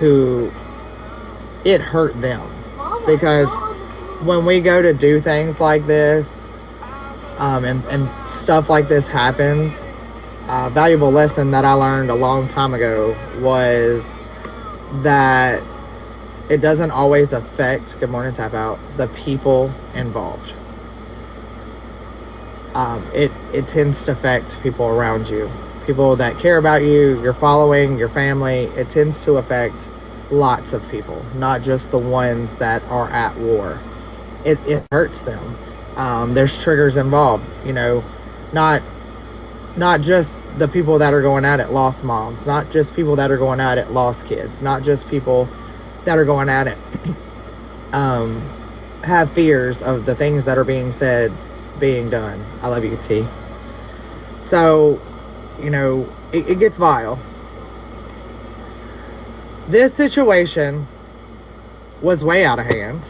who it hurt them. Because when we go to do things like this, and stuff like this happens, a valuable lesson that I learned a long time ago was that it doesn't always affect, good morning, Tap Out, the people involved. It tends to affect people around you, people that care about you, your following, your family. It tends to affect lots of people, not just the ones that are at war. It hurts them. There's triggers involved, you know, not just the people that are going at it lost moms, not just people that are going at it lost kids, not just people that are going at it have fears of the things that are being said, being done. I love you, T. So, you know, it gets vile. This situation was way out of hand.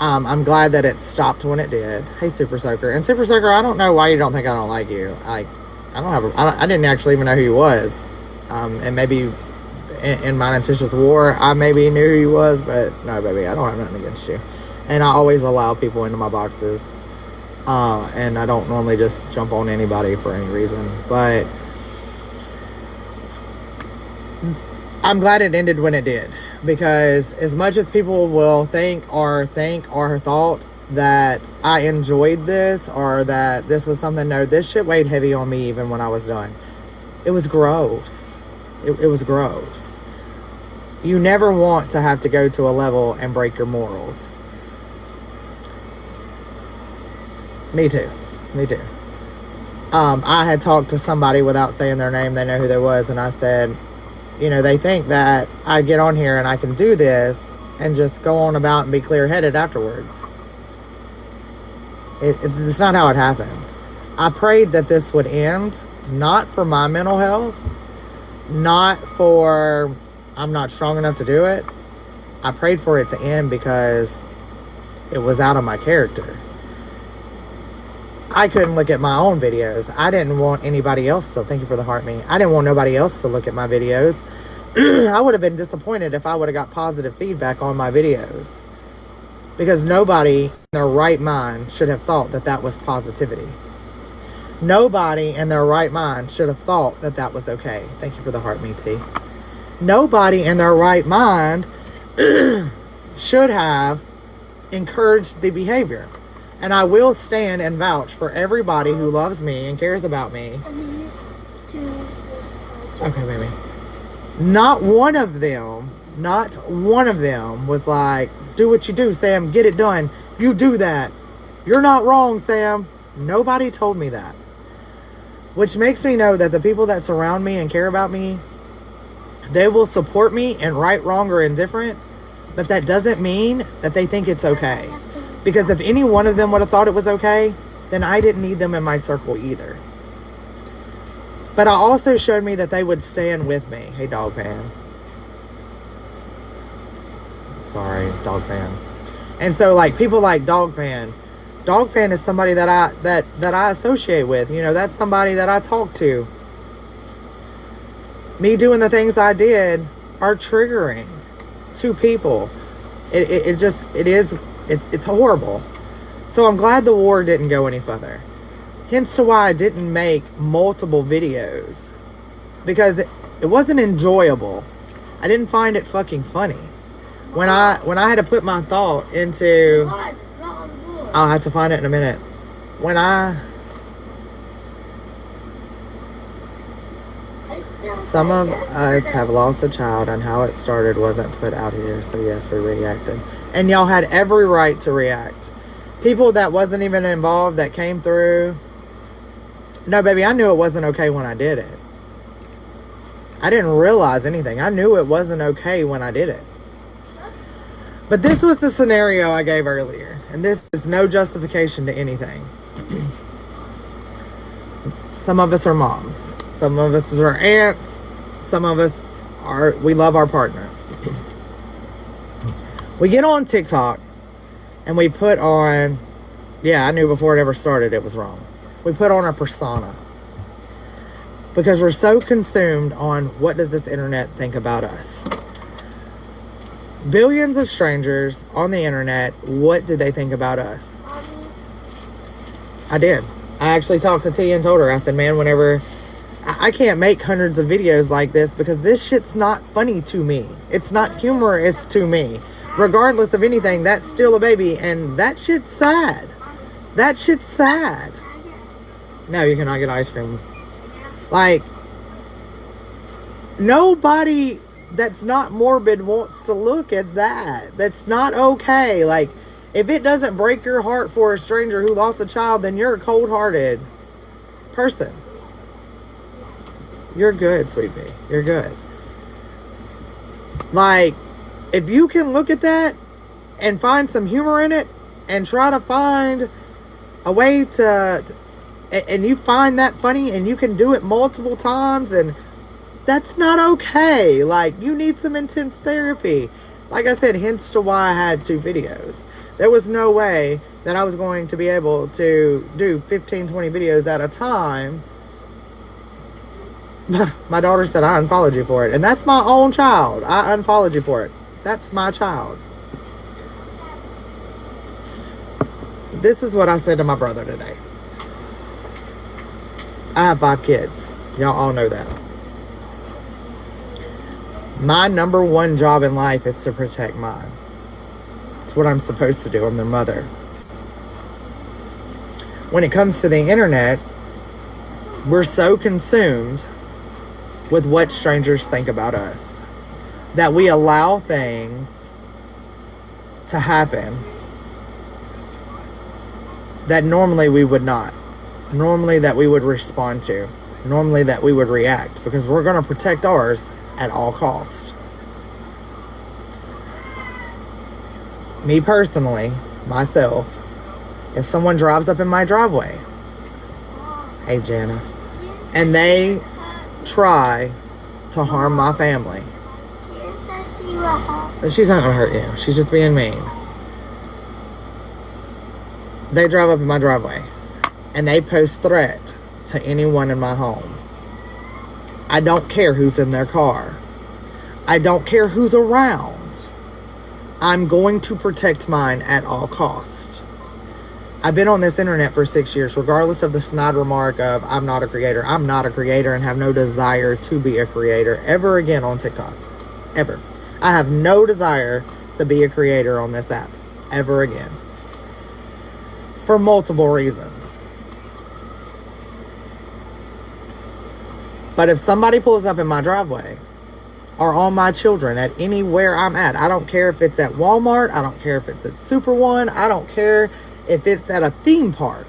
I'm glad that it stopped when it did. Hey, Super Soaker. And Super Soaker, I don't know why you don't think I don't like you. I didn't actually even know who he was. And maybe in mine and Tisha's war, I maybe knew who he was, but no, baby, I don't have nothing against you. And I always allow people into my boxes. And I don't normally just jump on anybody for any reason. But I'm glad it ended when it did. Because as much as people will think or thought that I enjoyed this or that this was something, no, this shit weighed heavy on me even when I was done. It was gross. It was gross. You never want to have to go to a level and break your morals. Me too. I had talked to somebody without saying their name. They know who they was. And I said, you know, they think that I get on here and I can do this and just go on about and be clear-headed afterwards. It's not how it happened. I prayed that this would end, not for my mental health, not for I'm not strong enough to do it. I prayed for it to end because it was out of my character. I couldn't look at my own videos. I didn't want anybody else to, thank you for the heart me. I didn't want nobody else to look at my videos. I would have been disappointed if I would have got positive feedback on my videos. Because nobody in their right mind should have thought that that was positivity. Nobody in their right mind should have thought that that was okay. Thank you for the heart me, T. Nobody in their right mind should have encouraged the behavior. And I will stand and vouch for everybody who loves me and cares about me. Okay, baby. Not one of them was like, do what you do, Sam. Get it done. You do that. You're not wrong, Sam. Nobody told me that. Which makes me know that the people that surround me and care about me, they will support me in right, wrong, or indifferent. But that doesn't mean that they think it's okay. Because if any one of them would have thought it was okay, then I didn't need them in my circle either. But I also showed me that they would stand with me. Hey, Dog Fan. Sorry, Dog Fan. And so, like, people like Dog Fan. Dog Fan is somebody that I associate with. You know, that's somebody that I talk to. Me doing the things I did are triggering to people. It's horrible. So I'm glad the war didn't go any further. Hence to why I didn't make multiple videos. Because it wasn't enjoyable. I didn't find it fucking funny. When I had to put my thought into... I'll have to find it in a minute. Some of us have lost a child and how it started wasn't put out here. So yes, we reacted. And y'all had every right to react. People that wasn't even involved that came through. No, baby, I knew it wasn't okay when I did it. I didn't realize anything. I knew it wasn't okay when I did it. But this was the scenario I gave earlier. And this is no justification to anything. Some of us are moms. Some of us are aunts. Some of us we love our partner. We get on TikTok and we put on, yeah, I knew before it ever started it was wrong. We put on a persona. Because we're so consumed on what does this internet think about us. Billions of strangers on the internet. What did they think about us? I did. I actually talked to T and told her, I said, man, whenever I can't make hundreds of videos like this because this shit's not funny to me. It's not humorous to me. Regardless of anything, that's still a baby, and that shit's sad. That shit's sad. No, you cannot get ice cream. Like, nobody that's not morbid wants to look at that. That's not okay. Like, if it doesn't break your heart for a stranger who lost a child, then you're a cold-hearted person. You're good, sweet pea. You're good. Like, if you can look at that and find some humor in it and try to find a way and you find that funny and you can do it multiple times, and that's not okay. Like, you need some intense therapy. Like I said, hence to why I had 2 videos. There was no way that I was going to be able to do 15, 20 videos at a time. My daughter said, I unfollowed you for it. And that's my own child. I unfollowed you for it. That's my child. This is what I said to my brother today. I have 5 kids. Y'all all know that. My number one job in life is to protect mine. It's what I'm supposed to do. I'm their mother. When it comes to the internet, we're so consumed with what strangers think about us that we allow things to happen that normally we would not. Normally that we would respond to. Normally that we would react, because we're going to protect ours at all costs. Me personally, myself, if someone drives up in my driveway, hey Jana, and they try to harm my family, but she's not gonna hurt you, she's just being mean. They drive up in my driveway and they post threat to anyone in my home. I don't care who's in their car. I don't care who's around. I'm going to protect mine at all costs. I've been on this internet for 6 years, regardless of the snide remark of I'm not a creator. I'm not a creator and have no desire to be a creator ever again on TikTok. Ever. I have no desire to be a creator on this app ever again. For multiple reasons. But if somebody pulls up in my driveway or on my children at anywhere I'm at, I don't care if it's at Walmart, I don't care if it's at Super One, I don't care if it's at a theme park.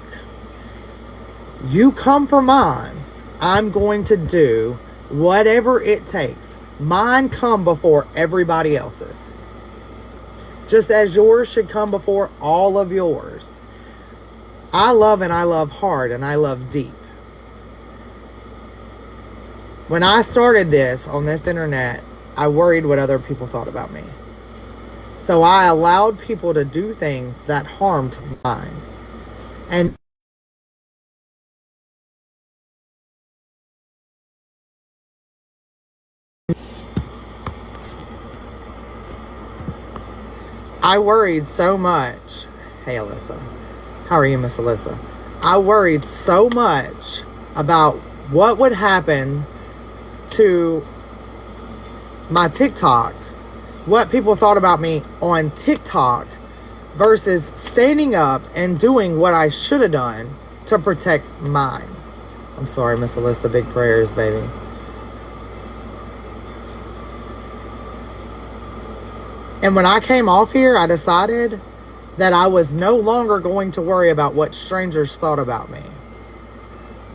You come for mine, I'm going to do whatever it takes. Mine come before everybody else's. Just as yours should come before all of yours. I love, and I love hard, and I love deep. When I started this on this internet, I worried what other people thought about me. So I allowed people to do things that harmed mine. And I worried so much. Hey, Alyssa. How are you, Miss Alyssa? I worried so much about what would happen to my TikTok, what people thought about me on TikTok, versus standing up and doing what I should have done to protect mine. I'm sorry, Miss Alyssa. Big prayers, baby. And when I came off here, I decided that I was no longer going to worry about what strangers thought about me.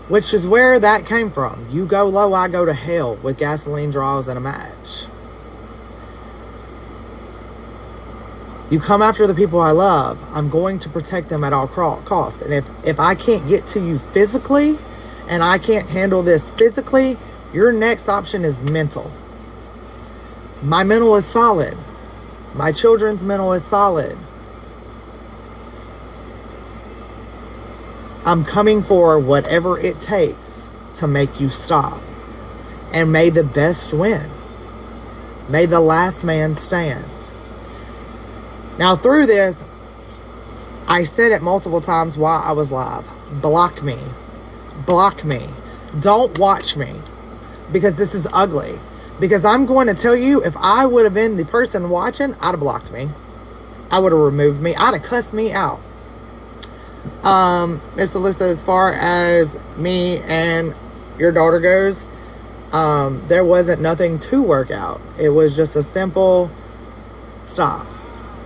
Which is where that came from. You go low, I go to hell with gasoline draws and a match. You come after the people I love, I'm going to protect them at all costs. And if I can't get to you physically, and I can't handle this physically, your next option is mental. My mental is solid. My children's mental is solid. I'm coming for whatever it takes to make you stop. And may the best win. May the last man stand. Now through this, I said it multiple times while I was live. Block me. Block me. Don't watch me. Because this is ugly. Because I'm going to tell you, if I would have been the person watching, I'd have blocked me. I would have removed me. I'd have cussed me out. Miss Alyssa, as far as me and your daughter goes, there wasn't nothing to work out. It was just a simple stop.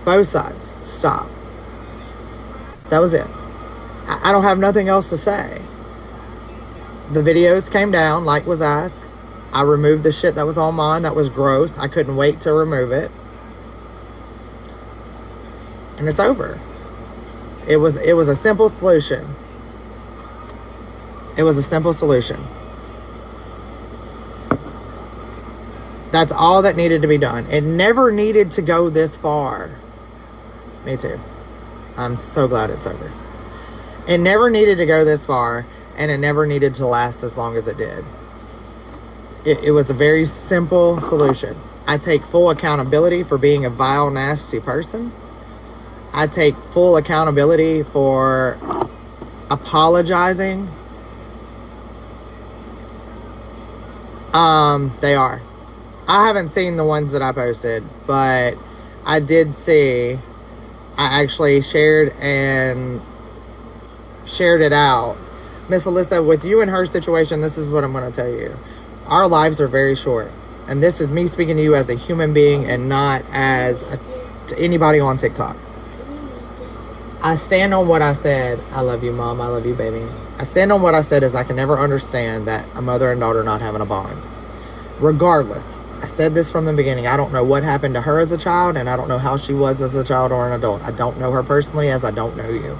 Both sides, stop. That was it. I don't have nothing else to say. The videos came down like was asked. I removed the shit that was on mine that was gross. I couldn't wait to remove it. And it's over. It was a simple solution. It was a simple solution. That's all that needed to be done. It never needed to go this far. Me too. I'm so glad it's over. It never needed to go this far, and it never needed to last as long as it did. It was a very simple solution. I take full accountability for being a vile, nasty person. I take full accountability for apologizing. They are. I haven't seen the ones that I posted, but I did see. I actually shared it out. Miss Alyssa, with you and her situation, this is what I'm going to tell you. Our lives are very short. And this is me speaking to you as a human being and not as to anybody on TikTok. I stand on what I said. I love you, Mom. I love you, baby. I stand on what I said is I can never understand that a mother and daughter not having a bond. Regardless. I said this from the beginning. I don't know what happened to her as a child, and I don't know how she was as a child or an adult. I don't know her personally as I don't know you.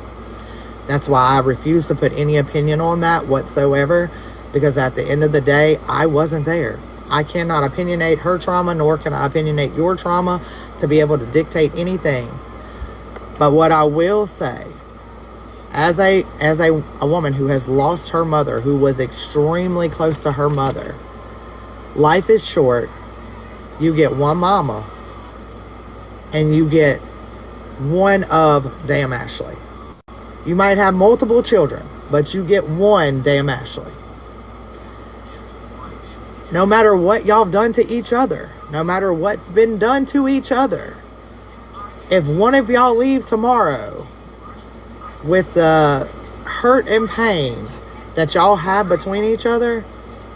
That's why I refuse to put any opinion on that whatsoever, because at the end of the day, I wasn't there. I cannot opinionate her trauma, nor can I opinionate your trauma to be able to dictate anything. But what I will say, as a woman who has lost her mother, who was extremely close to her mother, life is short. You get one mama, and you get one of damn Ashley. You might have multiple children, but you get one damn Ashley. No matter what y'all have done to each other, no matter what's been done to each other, if one of y'all leave tomorrow with the hurt and pain that y'all have between each other,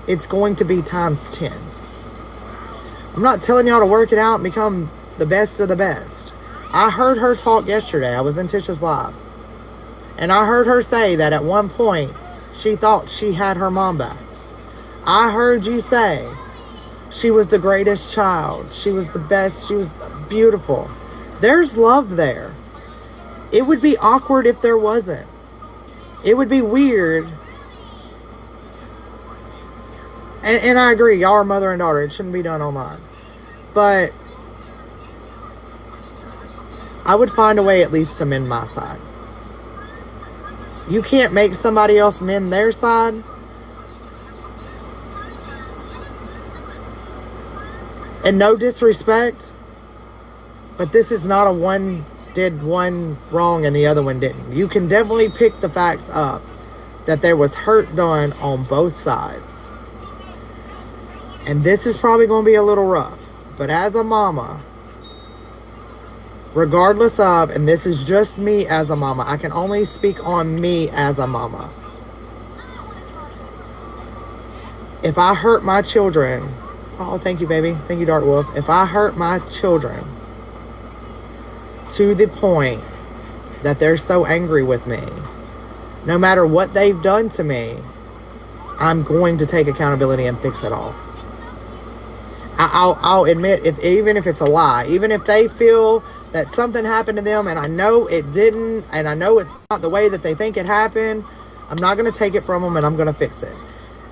it's going to be times 10. I'm not telling y'all to work it out and become the best of the best. I heard her talk yesterday. I was in Tisha's live. And I heard her say that at one point, she thought she had her mom back. I heard you say she was the greatest child. She was the best. She was beautiful. There's love there. It would be awkward if there wasn't. It would be weird. And I agree, y'all are mother and daughter. It shouldn't be done online. But I would find a way at least to mend my side. You can't make somebody else mend their side. And no disrespect, but this is not a one did one wrong and the other one didn't. You can definitely pick the facts up that there was hurt done on both sides. And this is probably going to be a little rough. But as a mama, regardless of, and this is just me as a mama, I can only speak on me as a mama. If I hurt my children, oh, thank you, baby. Thank you, Dark Wolf. If I hurt my children to the point that they're so angry with me, no matter what they've done to me, I'm going to take accountability and fix it all. I'll admit, even if it's a lie, even if they feel that something happened to them and I know it didn't, and I know it's not the way that they think it happened, I'm not going to take it from them and I'm going to fix it.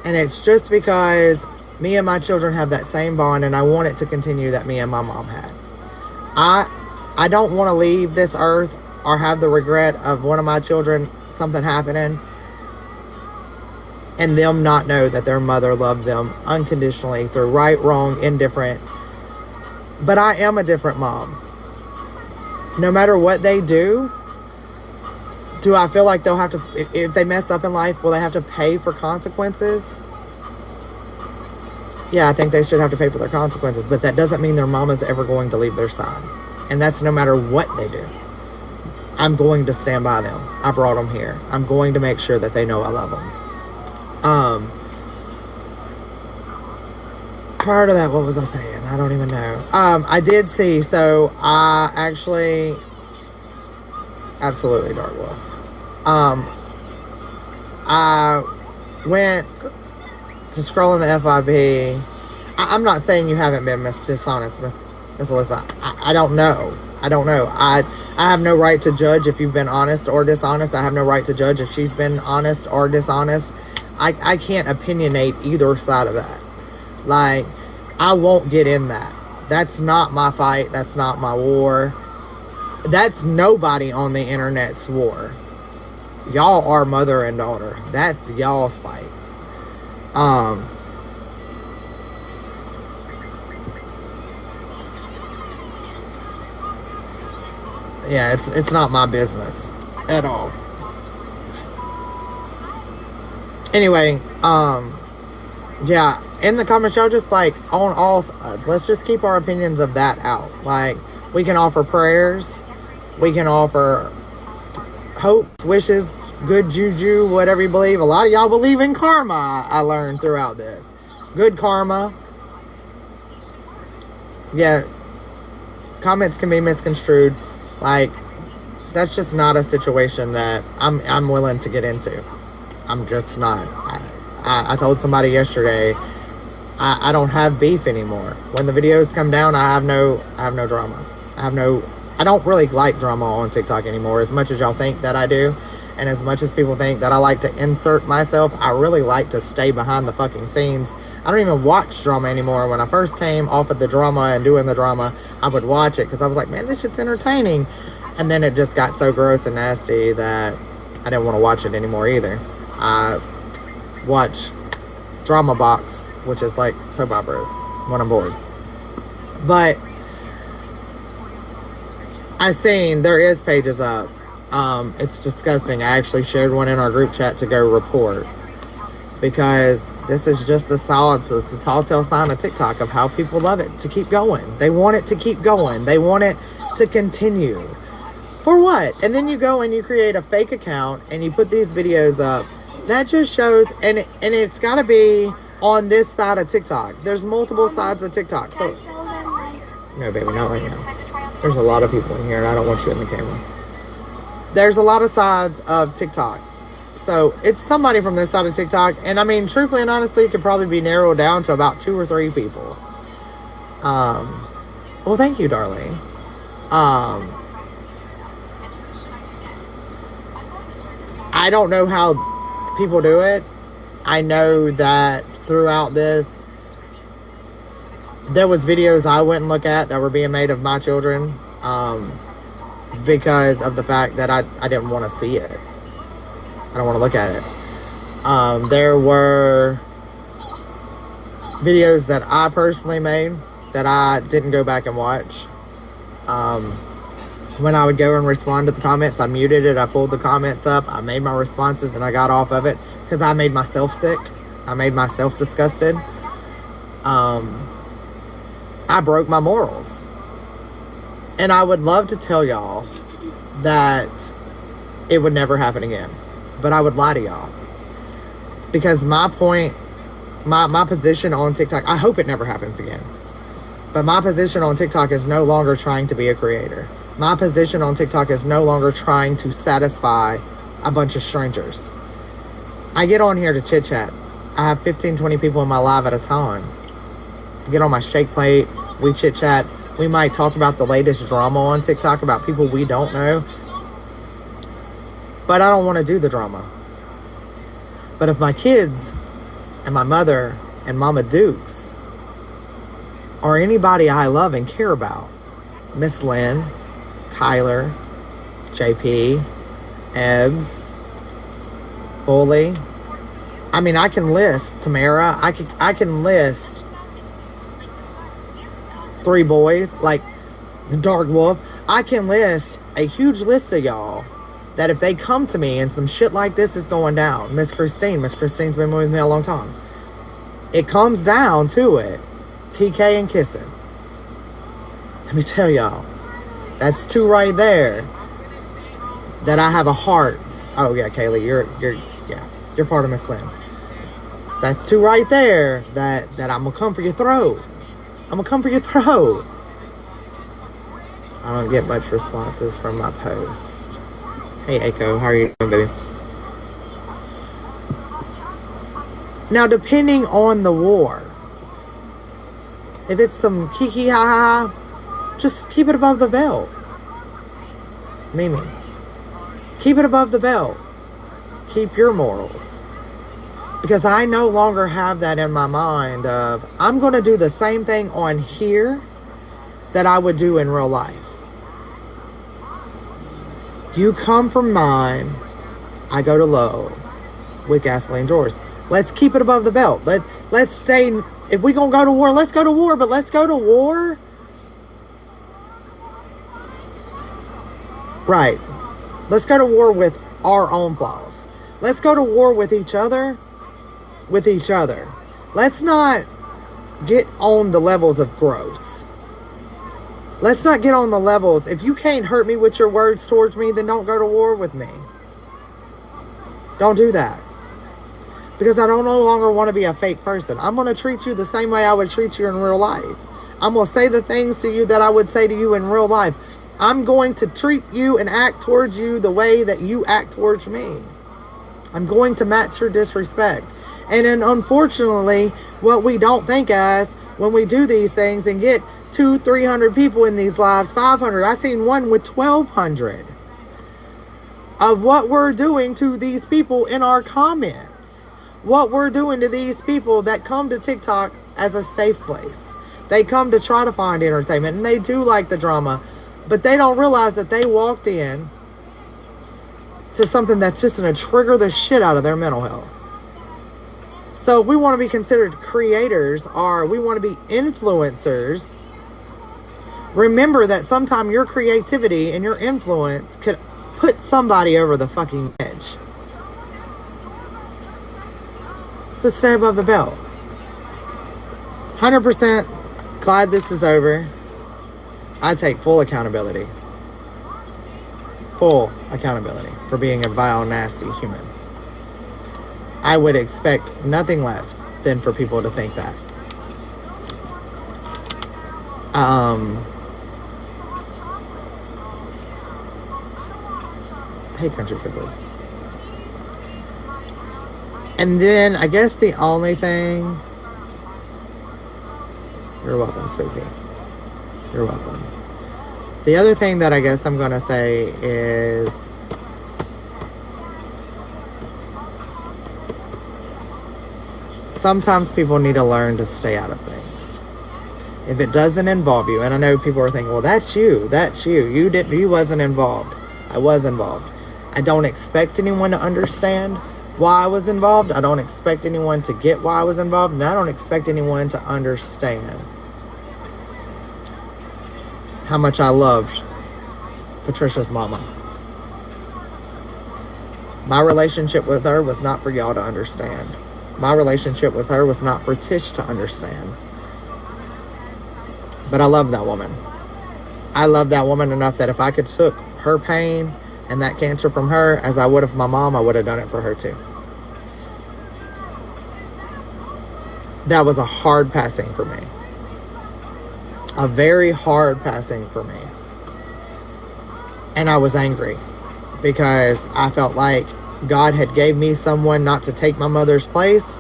And it's just because me and my children have that same bond, and I want it to continue that me and my mom had. I don't want to leave this earth or have the regret of one of my children, something happening, and them not know that their mother loved them unconditionally through right, wrong, indifferent. But I am a different mom. no matter what they do I feel like they'll have to, if they mess up in life, will they have to pay for consequences? Yeah, I think they should have to pay for their consequences, but that doesn't mean their mama's ever going to leave their side. And that's no matter what they do. I'm going to stand by them. I brought them here. I'm going to make sure that they know I love them. Prior to that, what was I saying? I don't even know. I did see, so I actually, absolutely Dark Wolf. I went to scroll in the FYP. I'm not saying you haven't been dishonest, Miss Alyssa. I don't know. I have no right to judge if you've been honest or dishonest. I have no right to judge if she's been honest or dishonest. I can't opinionate either side of that. Like, I won't get in that. That's not my fight. That's not my war. That's nobody on the internet's war. Y'all are mother and daughter. That's y'all's fight. Yeah, it's not my business at all. Anyway, yeah, in the comments, y'all just like on all sides. Let's just keep our opinions of that out. Like, we can offer prayers, we can offer hopes, wishes, good juju, whatever you believe. A lot of y'all believe in karma, I learned throughout this. Good karma. Yeah, comments can be misconstrued. Like, that's just not a situation that I'm willing to get into. I'm just not. I told somebody yesterday, I don't have beef anymore. When the videos come down, I have no drama. I don't really like drama on TikTok anymore, as much as y'all think that I do. And as much as people think that I like to insert myself, I really like to stay behind the fucking scenes. I don't even watch drama anymore. When I first came off of the drama and doing the drama, I would watch it because I was like, man, this shit's entertaining. And then it just got so gross and nasty that I didn't want to watch it anymore either. I watch Drama Box, which is like soap operas, when I'm bored. But I've seen there is pages up. It's disgusting. I actually shared one in our group chat to go report, because this is just the tall tale sign of TikTok of how people love it to keep going. They want it to keep going. They want it to continue. For what? And then you go and you create a fake account and you put these videos up. That just shows, and it's got to be on this side of TikTok. There's multiple sides of TikTok. So, no, baby, not right now. There's a lot of people in here, and I don't want you in the camera. There's a lot of sides of TikTok. So it's somebody from this side of TikTok. And I mean, truthfully and honestly, it could probably be narrowed down to about 2 or 3 people. Well, thank you, darling. I don't know how people do it. I know that throughout this, there was videos I went and looked at that were being made of my children, because of the fact that I didn't want to see it. I don't want to look at it. There were videos that I personally made that I didn't go back and watch. When I would go and respond to the comments, I muted it, I pulled the comments up, I made my responses, and I got off of it because I made myself sick. I made myself disgusted. I broke my morals. And I would love to tell y'all that it would never happen again. But I would lie to y'all. Because my point, my position on TikTok, I hope it never happens again. But my position on TikTok is no longer trying to be a creator. My position on TikTok is no longer trying to satisfy a bunch of strangers. I get on here to chit chat. I have 15, 20 people in my live at a time. Get on my shake plate. We chit chat. We might talk about the latest drama on TikTok about people we don't know. But I don't want to do the drama. But if my kids and my mother and Mama Dukes or anybody I love and care about, Miss Lynn, Kyler, JP, Ebbs, Bully. I mean, I can list Tamara. I can list 3 boys, like the Dark Wolf. I can list a huge list of y'all that if they come to me and some shit like this is going down, Miss Christine's been with me a long time. It comes down to it, TK and kissing. Let me tell y'all, that's two right there that I have a heart. Oh yeah, Kaylee, you're part of Miss Lynn. That's two right there that I'm gonna come for your throat. I'm gonna come for your throat. I don't get much responses from my post. Hey Echo, how are you doing, baby? Now, depending on the war, if it's some kiki ha ha, just keep it above the belt. Mimi, keep it above the belt. Keep your morals. Because I no longer have that in my mind of, I'm going to do the same thing on here that I would do in real life. You come from mine, I go to low with gasoline drawers. Let's keep it above the belt. Let's stay. If we gonna go to war, let's go to war. But let's go to war. Right. Let's go to war with our own flaws. Let's go to war with each other. Let's not get on the levels of gross. Let's not get on the levels. If you can't hurt me with your words towards me, then don't go to war with me. Don't do that. Because I don't no longer want to be a fake person. I'm going to treat you the same way I would treat you in real life. I'm going to say the things to you that I would say to you in real life. I'm going to treat you and act towards you the way that you act towards me. I'm going to match your disrespect. And then unfortunately, what we don't think as when we do these things and get 200-300 people in these lives, 500. I seen one with 1,200 of what we're doing to these people in our comments. What we're doing to these people that come to TikTok as a safe place. They come to try to find entertainment, and they do like the drama, but they don't realize that they walked in to something that's just going to trigger the shit out of their mental health. So if we want to be considered creators, or we want to be influencers, remember that sometimes your creativity and your influence could put somebody over the fucking edge. So stay above the belt. 100% glad this is over. I take full accountability. Full accountability for being a vile, nasty human. I would expect nothing less than for people to think that. Hey, country pickles. And then I guess the only thing. You're welcome, sweetie. You're welcome. The other thing that I guess I'm gonna say is sometimes people need to learn to stay out of things. If it doesn't involve you, and I know people are thinking, well, that's you. You wasn't involved. I was involved. I don't expect anyone to understand why I was involved. I don't expect anyone to get why I was involved. And I don't expect anyone to understand how much I loved Patricia's mama. My relationship with her was not for y'all to understand. My relationship with her was not for Tish to understand. But I love that woman. I love that woman enough that if I could took her pain and that cancer from her as I would have my mom, I would have done it for her too. That was a hard passing for me. A very hard passing for me. And I was angry because I felt like God had gave me someone not to take my mother's place,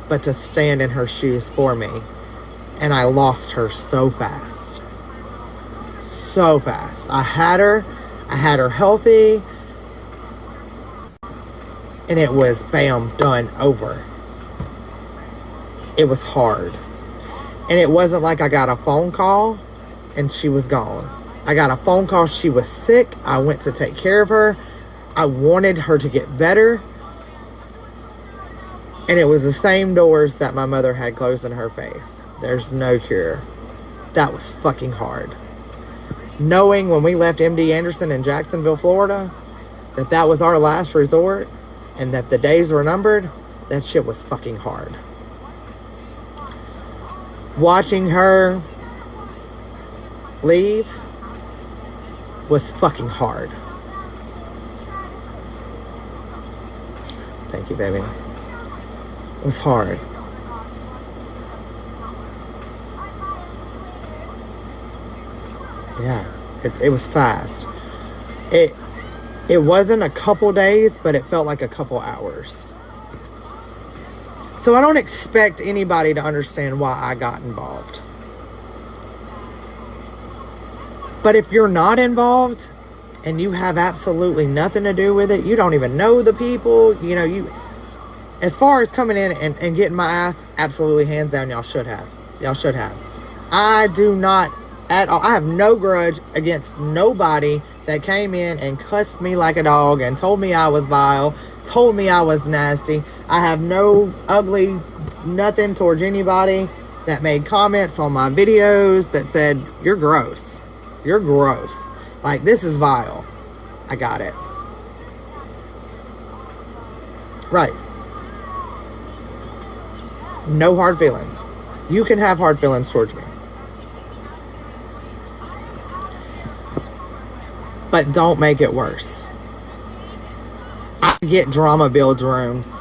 but to stand in her shoes for me. And I lost her so fast. So fast. I had her healthy, and it was bam, done, over. It was hard. And it wasn't like I got a phone call and she was gone. I got a phone call, she was sick. I went to take care of her. I wanted her to get better. And it was the same doors that my mother had closed in her face. There's no cure. That was fucking hard. knowing when we left MD Anderson in Jacksonville, Florida, that was our last resort and that the days were numbered, that shit was fucking hard. Watching her leave was fucking hard. Thank you, baby. It was hard. Yeah, it was fast. It wasn't a couple days, but it felt like a couple hours. So I don't expect anybody to understand why I got involved. But if you're not involved and you have absolutely nothing to do with it, you don't even know the people, you, as far as coming in and getting my ass, absolutely, hands down, y'all should have. Y'all should have. I do not at all. I have no grudge against nobody that came in and cussed me like a dog and told me I was vile, told me I was nasty. I have no ugly nothing towards anybody that made comments on my videos that said, you're gross. You're gross. Like, this is vile. I got it. Right. No hard feelings. You can have hard feelings towards me. But don't make it worse. I get drama builds rooms.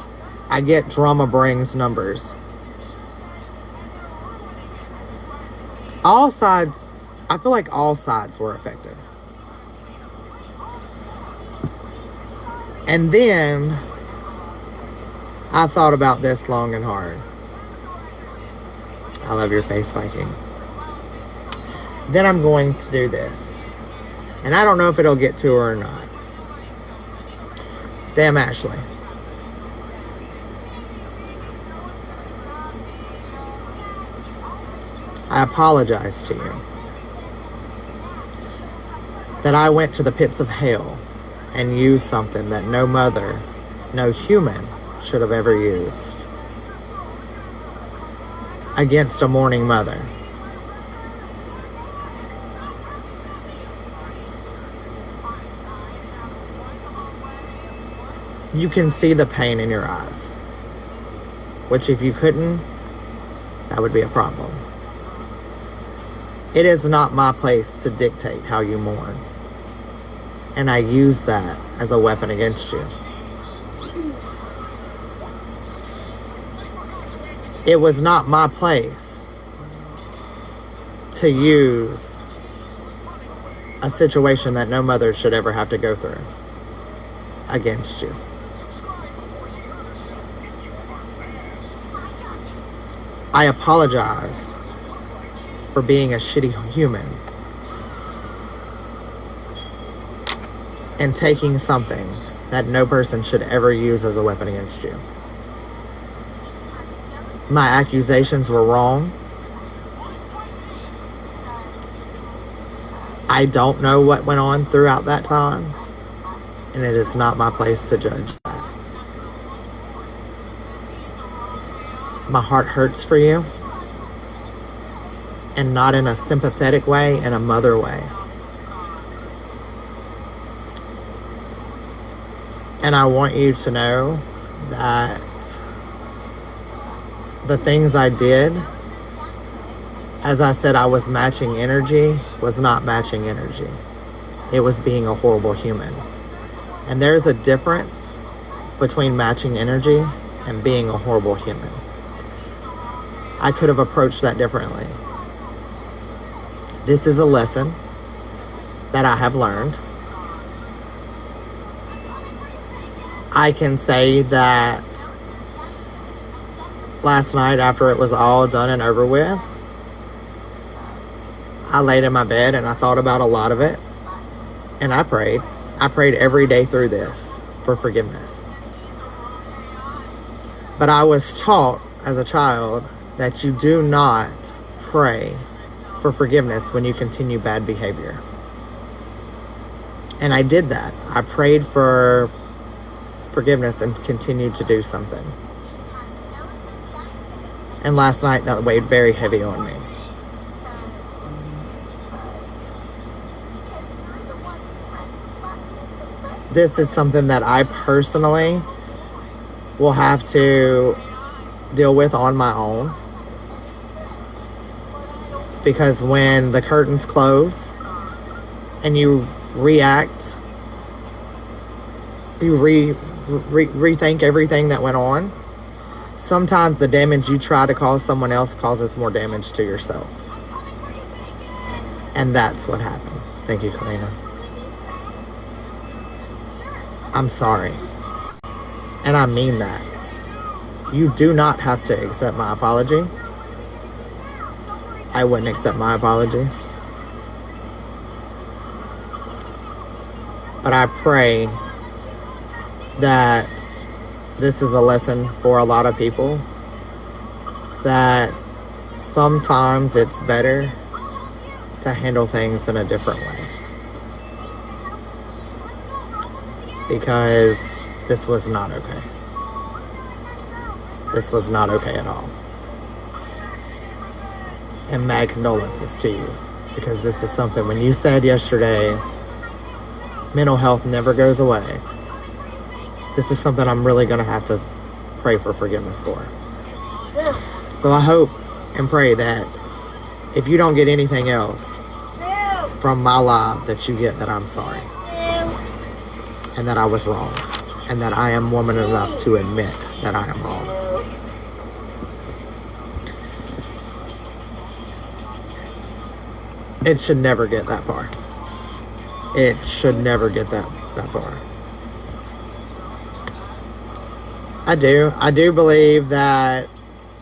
I get drama brings numbers. All sides, I feel like all sides were affected. And then I thought about this long and hard. I love your face, Viking. Then I'm going to do this. And I don't know if it'll get to her or not. Damn, Ashley. I apologize to you that I went to the pits of hell and used something that no mother, no human should have ever used against a mourning mother. You can see the pain in your eyes, which if you couldn't, that would be a problem. It is not my place to dictate how you mourn. And I use that as a weapon against you. It was not my place to use a situation that no mother should ever have to go through against you. I apologize for being a shitty human and taking something that no person should ever use as a weapon against you. My accusations were wrong. I don't know what went on throughout that time, and it is not my place to judge that. My heart hurts for you, and not in a sympathetic way, in a mother way. And I want you to know that the things I did, as I said, I was matching energy, was not matching energy. It was being a horrible human. And there's a difference between matching energy and being a horrible human. I could have approached that differently. This is a lesson that I have learned. I can say that last night, after it was all done and over with, I laid in my bed and I thought about a lot of it. And I prayed. I prayed every day through this for forgiveness. But I was taught as a child that you do not pray for forgiveness when you continue bad behavior. And I did that. I prayed for forgiveness and continued to do something. And last night that weighed very heavy on me. this is something that I personally will have to deal with on my own. Because when the curtains close and you react, you rethink everything that went on, sometimes the damage you try to cause someone else causes more damage to yourself. And that's what happened. Thank you, Karina. I'm sorry. And I mean that. You do not have to accept my apology. I wouldn't accept my apology. But I pray that this is a lesson for a lot of people, that sometimes it's better to handle things in a different way. Because this was not okay. This was not okay at all. And my condolences to you, because this is something, when you said yesterday, mental health never goes away, this is something I'm really going to have to pray for forgiveness for. So I hope and pray that if you don't get anything else from my live, that you get that I'm sorry. And that I was wrong. And that I am woman enough to admit that I am wrong. It should never get that far. It should never get that far. I do believe that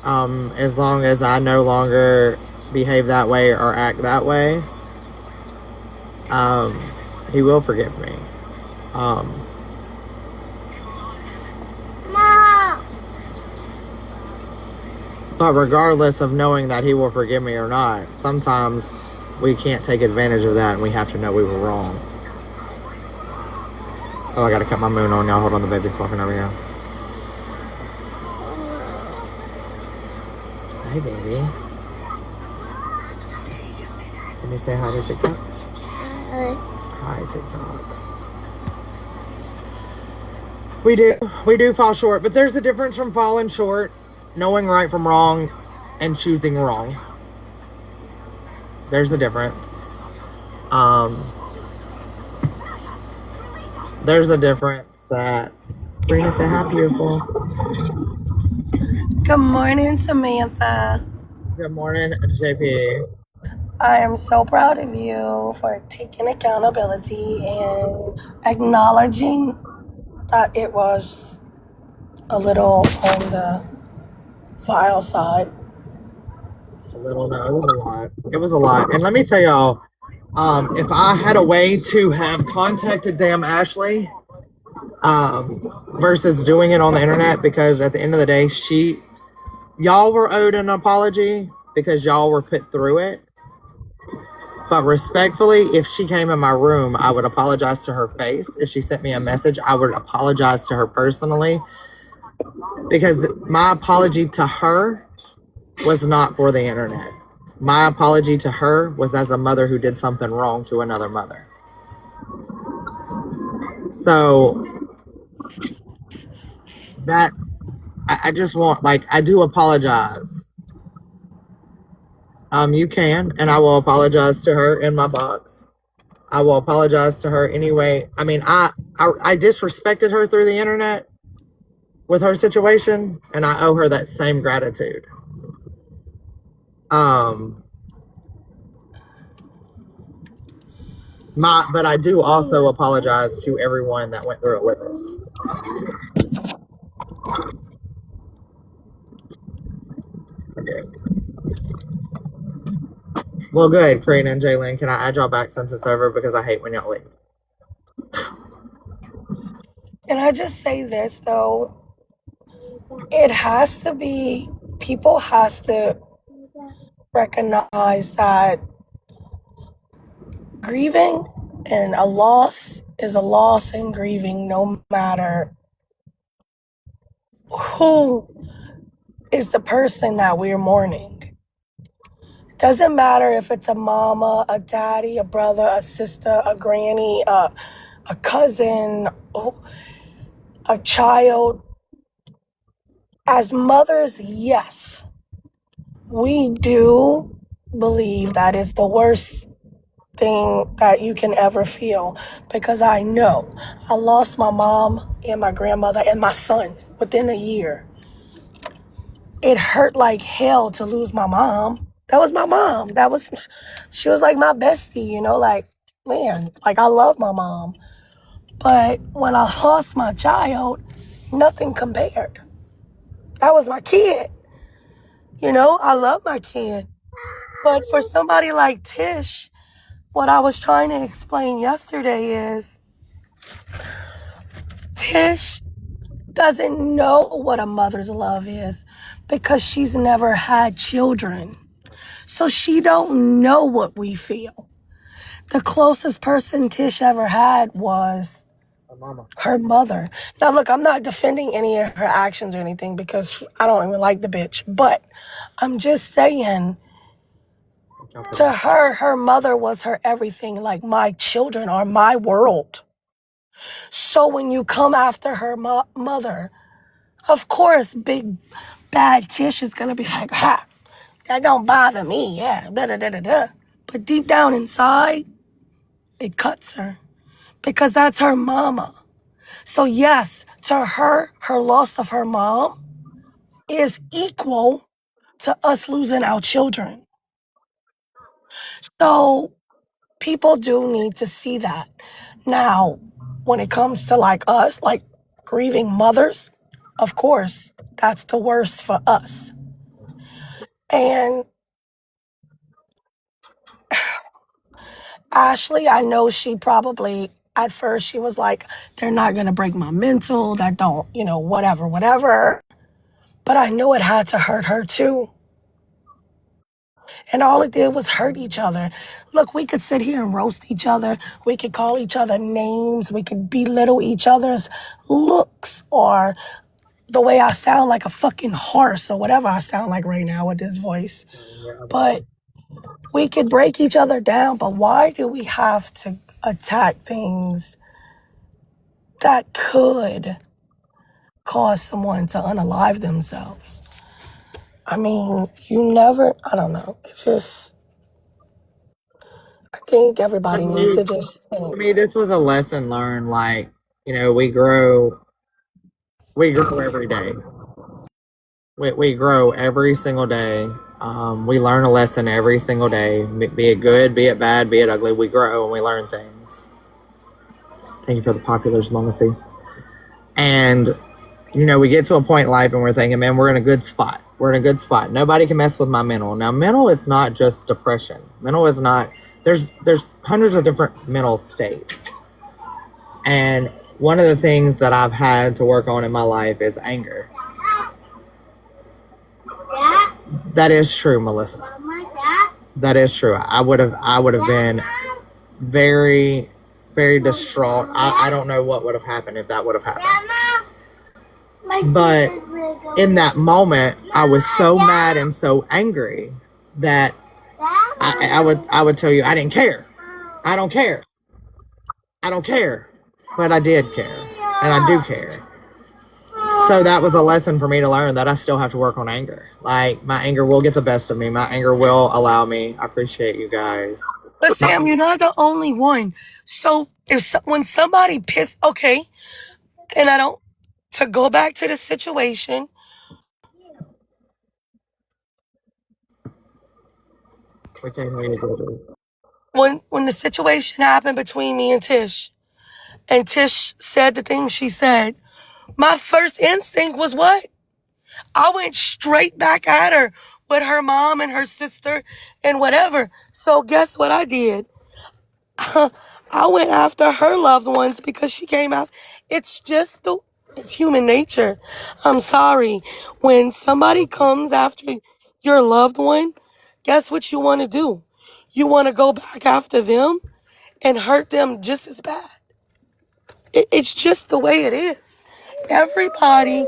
as long as I no longer behave that way or act that way, he will forgive me. But regardless of knowing that he will forgive me or not, sometimes we can't take advantage of that, and we have to know we were wrong. Oh, I gotta cut my moon on, y'all. Hold on, the baby's walking over here. Hey, baby. Can you say hi to TikTok? Hi. Hi, TikTok. We do fall short, but there's a difference from falling short, knowing right from wrong, and choosing wrong. There's a difference. There's a difference that Brina said, hi, beautiful. Good morning, Samantha. Good morning, JP. I am so proud of you for taking accountability and acknowledging that it was a little on the vile side. A little, no, it was a lot. It was a lot. And let me tell y'all, if I had a way to have contacted damn Ashley, versus doing it on the internet, because at the end of the day, y'all were owed an apology because y'all were put through it. But respectfully, if she came in my room, I would apologize to her face. If she sent me a message, I would apologize to her personally, because my apology to her was not for the internet. My apology to her was as a mother who did something wrong to another mother. So that, I just want, like, I do apologize. You can, and I will apologize to her in my box. I will apologize to her anyway. I mean, I disrespected her through the internet with her situation, and I owe her that same gratitude. But I do also apologize to everyone that went through it with us. Okay. Well, good, Karina and Jalen. Can I add y'all back since it's over? Because I hate when y'all leave. Can I just say this, though? It has to be, people has to recognize that grieving and a loss is a loss, and grieving no matter who is the person that we're mourning. It doesn't matter if it's a mama, a daddy, a brother, a sister, a granny, a cousin, a child. As mothers, yes, we do believe that is the worst thing that you can ever feel, because I know I lost my mom and my grandmother and my son within a year. It hurt like hell to lose my mom. That was my mom. She was like my bestie, like, man, like I love my mom. But when I lost my child, nothing compared. That was my kid. I love my kid. But for somebody like Tish, what I was trying to explain yesterday is Tish doesn't know what a mother's love is because she's never had children. So she don't know what we feel. The closest person Tish ever had was her mother. Now, look, I'm not defending any of her actions or anything because I don't even like the bitch. But I'm just saying, to her mother was her everything. Like, my children are my world. So when you come after her mother, of course, big bad Tish is going to be like, ha, that don't bother me. Yeah, da da da da da. But deep down inside, it cuts her because that's her mama. So yes, to her loss of her mom is equal to us losing our children. So people do need to see that. Now, when it comes to like us, like grieving mothers, of course, that's the worst for us. And Ashley, I know she probably, at first, she was like, they're not going to break my mental, that don't, whatever, whatever. But I know it had to hurt her too. And all it did was hurt each other. Look, we could sit here and roast each other. We could call each other names. We could belittle each other's looks or the way I sound like a fucking horse or whatever I sound like right now with this voice. But we could break each other down. But why do we have to attack things that could cause someone to unalive themselves? I mean, I don't know. It's just, I think everybody needs to just For think. me, this was a lesson learned. Like, we grow every day. We grow every single day. We learn a lesson every single day. Be it good, be it bad, be it ugly. We grow and we learn things. Thank you for the popular diplomacy. And we get to a point in life and we're thinking, man, we're in a good spot. We're in a good spot. Nobody can mess with my mental. Now, mental is not just depression. Mental is not. There's hundreds of different mental states. And one of the things that I've had to work on in my life is anger. That is true, Melissa. That is true. I would have been very, very distraught. I don't know what would have happened if that would have happened. But in that moment, I was so mad and so angry that I would tell you I didn't care. I don't care. I don't care. But I did care. And I do care. So that was a lesson for me to learn that I still have to work on anger. Like, my anger will get the best of me. My anger will allow me. I appreciate you guys. But Sam, you're not the only one. So when somebody okay, and to go back to the situation, We can't hear you. when the situation happened between me and Tish said the things she said, my first instinct was what? I went straight back at her with her mom and her sister and whatever. So guess what I did? I went after her loved ones because she came out. It's human nature. I'm sorry. When somebody comes after your loved one, guess what you want to do? You want to go back after them and hurt them just as bad. It's just the way it is. Everybody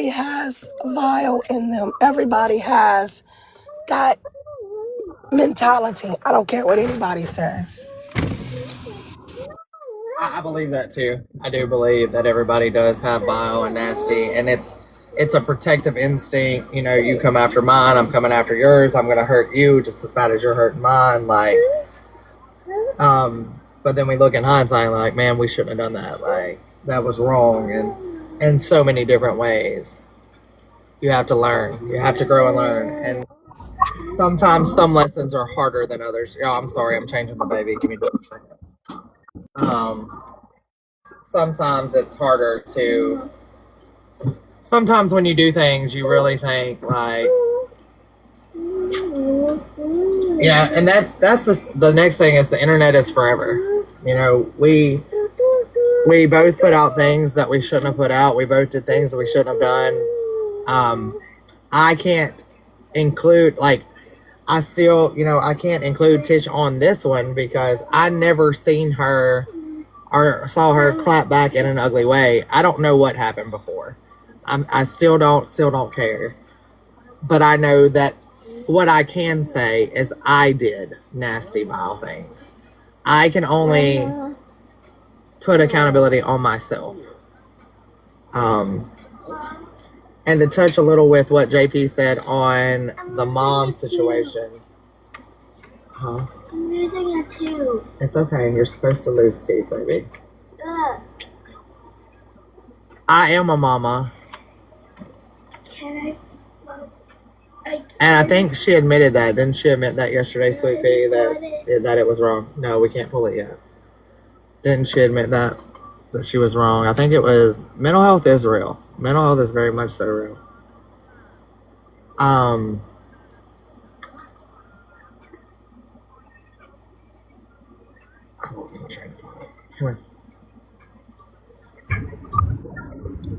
has vile in them. Everybody has that mentality. I don't care what anybody says. I believe that too. I do believe that everybody does have bio and nasty, and it's a protective instinct. You know, you come after mine, I'm coming after yours. I'm gonna hurt you just as bad as you're hurting mine. Like, but then we look in hindsight, like, man, we shouldn't have done that. Like, that was wrong, and in so many different ways. You have to learn. You have to grow and learn, and sometimes some lessons are harder than others. Oh, I'm sorry, I'm changing the baby. Give me just a second. Sometimes it's harder to. Sometimes when you do things, you really think like, yeah, and that's the next thing is the internet is forever. You know, we both put out things that we shouldn't have put out. We both did things that we shouldn't have done. I can't include like. I still, you know, I can't include Tish on this one because I never seen her or saw her clap back in an ugly way. I don't know what happened before. I still don't care. But I know that what I can say is I did nasty, vile things. I can only put accountability on myself. And to touch a little with what JP said on the mom situation. Huh? I'm losing a tooth. It's okay. You're supposed to lose teeth, baby. I am a mama. Can And I think she admitted that. Didn't she admit that yesterday, Sweet Pea, that it was wrong? No, we can't pull it yet. Didn't she admit that she was wrong? I think it was mental health is real. Mental health is very much so real. I lost my train of thought. Come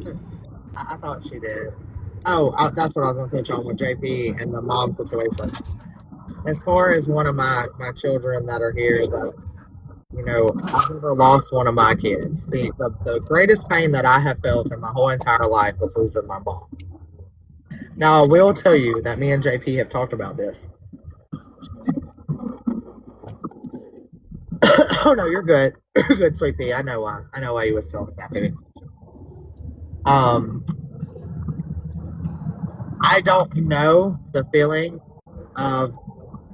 here. I thought she did. Oh, that's what I was going to touch on with JP and the mom situation. As far as one of my children that are here, that, you know, I've never lost one of my kids. The greatest pain that I have felt in my whole entire life was losing my mom. Now, I will tell you that me and JP have talked about this. Oh, no, you're good. You're good, Sweet Pea. I know why. I know why you was telling me that, baby. I don't know the feeling of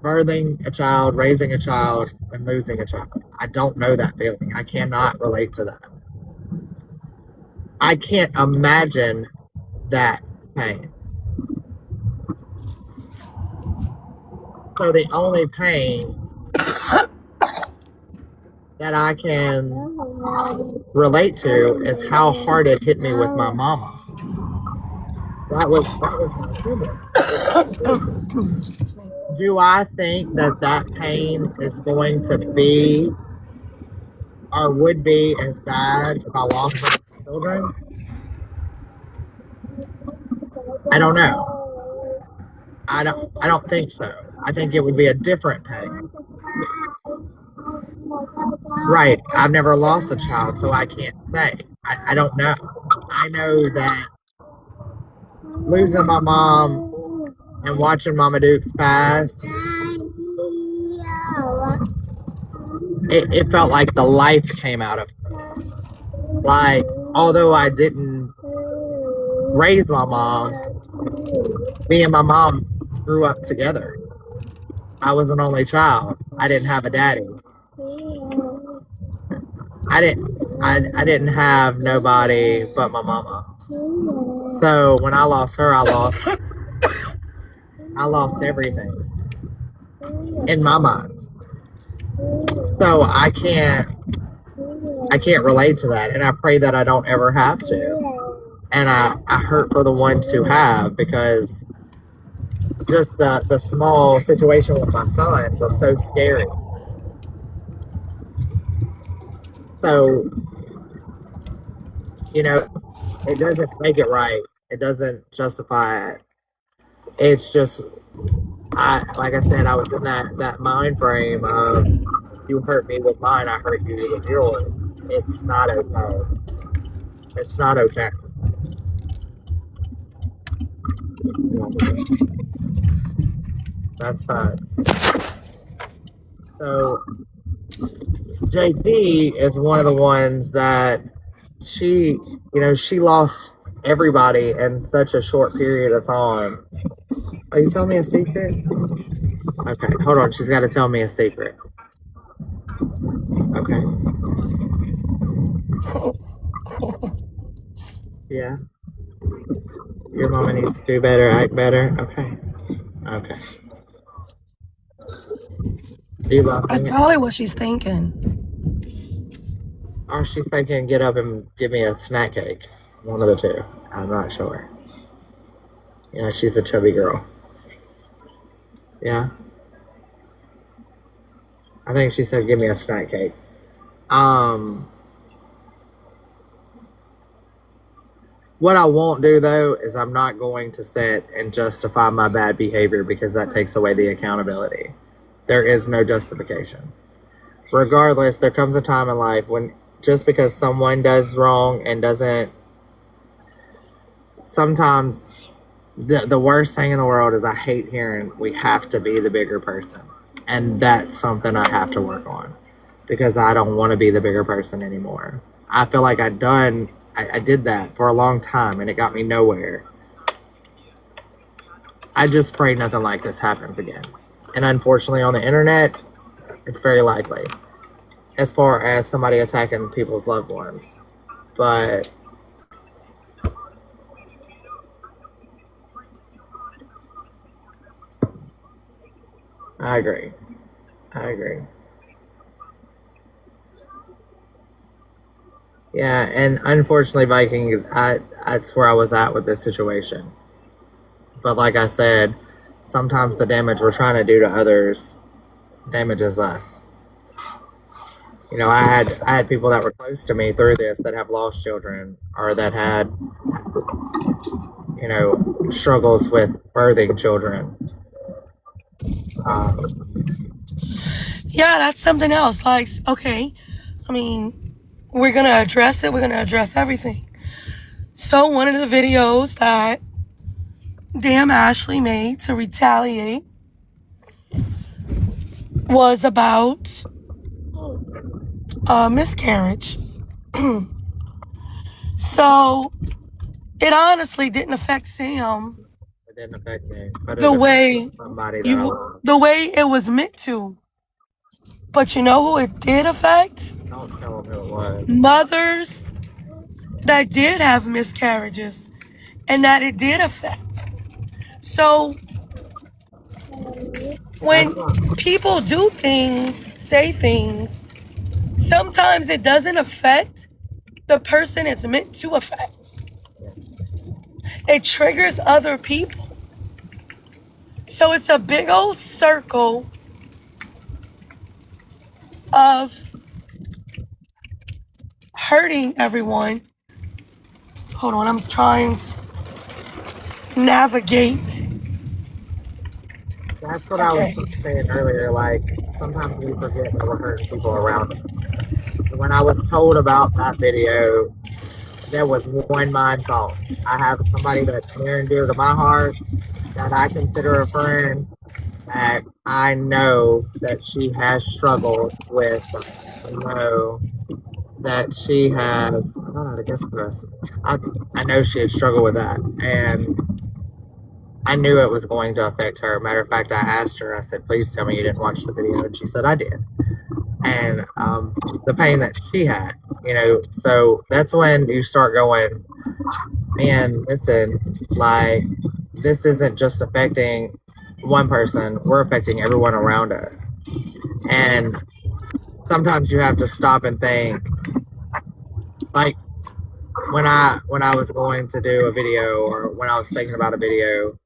birthing a child, raising a child, and losing a child. I don't know that feeling. I cannot relate to that. I can't imagine that pain. So the only pain that I can relate to is how hard it hit me with my mama. That was my humor. Do I think that pain is going to be or would be as bad if I lost my children? I don't know. I don't think so. I think it would be a different pain. Right. I've never lost a child, so I can't say. I don't know. I know that losing my mom and watching Mama Dukes pass, it felt like the life came out of her. Like, although I didn't raise my mom, me and my mom grew up together. I was an only child. I didn't have a daddy. I didn't have nobody but my mama. So when I lost her, I lost everything in my mind. So I can't relate to that, and I pray that I don't ever have to. And I hurt for the ones who have, because just the small situation with my son was so scary. So, you know, it doesn't make it right. It doesn't justify it. It's just, like I said, I was in that mind frame of, you hurt me with mine, I hurt you with yours. It's not okay. It's not okay. That's fine. So, JP is one of the ones that she lost everybody in such a short period of time. Are you telling me a secret? Okay, hold on. She's got to tell me a secret. Okay. Yeah. Your mama needs to do better, act better. Okay. Okay. Do you love That's me? probably what she's thinking. Or she's thinking, get up and give me a snack cake. One of the two. I'm not sure. You know, she's a chubby girl. Yeah. I think she said, give me a snack cake. What I won't do though is I'm not going to sit and justify my bad behavior because that takes away the accountability. There is no justification. Regardless, there comes a time in life when just because someone does wrong and doesn't, sometimes the worst thing in the world is I hate hearing we have to be the bigger person. And that's something I have to work on because I don't want to be the bigger person anymore. I feel like I did that for a long time and it got me nowhere. I just pray nothing like this happens again. And unfortunately on the internet, it's very likely as far as somebody attacking people's loved ones. But I agree. Yeah, and unfortunately, Viking, that's where I was at with this situation. But like I said, sometimes the damage we're trying to do to others damages us. You know, I had people that were close to me through this that have lost children or that had, you know, struggles with birthing children. Yeah, that's something else. Like, okay, I mean, we're going to address it. We're going to address everything. So one of the videos that Damn Ashley made to retaliate was about a miscarriage. So it honestly didn't affect Sam It didn't affect me, but the way somebody that I love. the way it was meant to. But you know who it did affect? Don't tell them who it was. Mothers that did have miscarriages and that it did affect. So when people do things, say things, sometimes it doesn't affect the person it's meant to affect. It triggers other people. So it's a big old circle of hurting everyone. Hold on, I'm trying to navigate. That's what I was saying earlier. Like, sometimes we forget that we're hurting people around us. When I was told about that video, there was one mind thought. I have somebody that's near and dear to my heart that I consider a friend that I know that she has struggled with. I know that she has, I don't know how to guess for this. I know she has struggled with that. And I knew it was going to affect her. Matter of fact, I asked her, I said, please tell me you didn't watch the video. And she said, I did. And the pain that she had, you know, so that's when you start going, man, listen, like, this isn't just affecting one person, we're affecting everyone around us. And sometimes you have to stop and think, like, when I was going to do a video or when I was thinking about a video,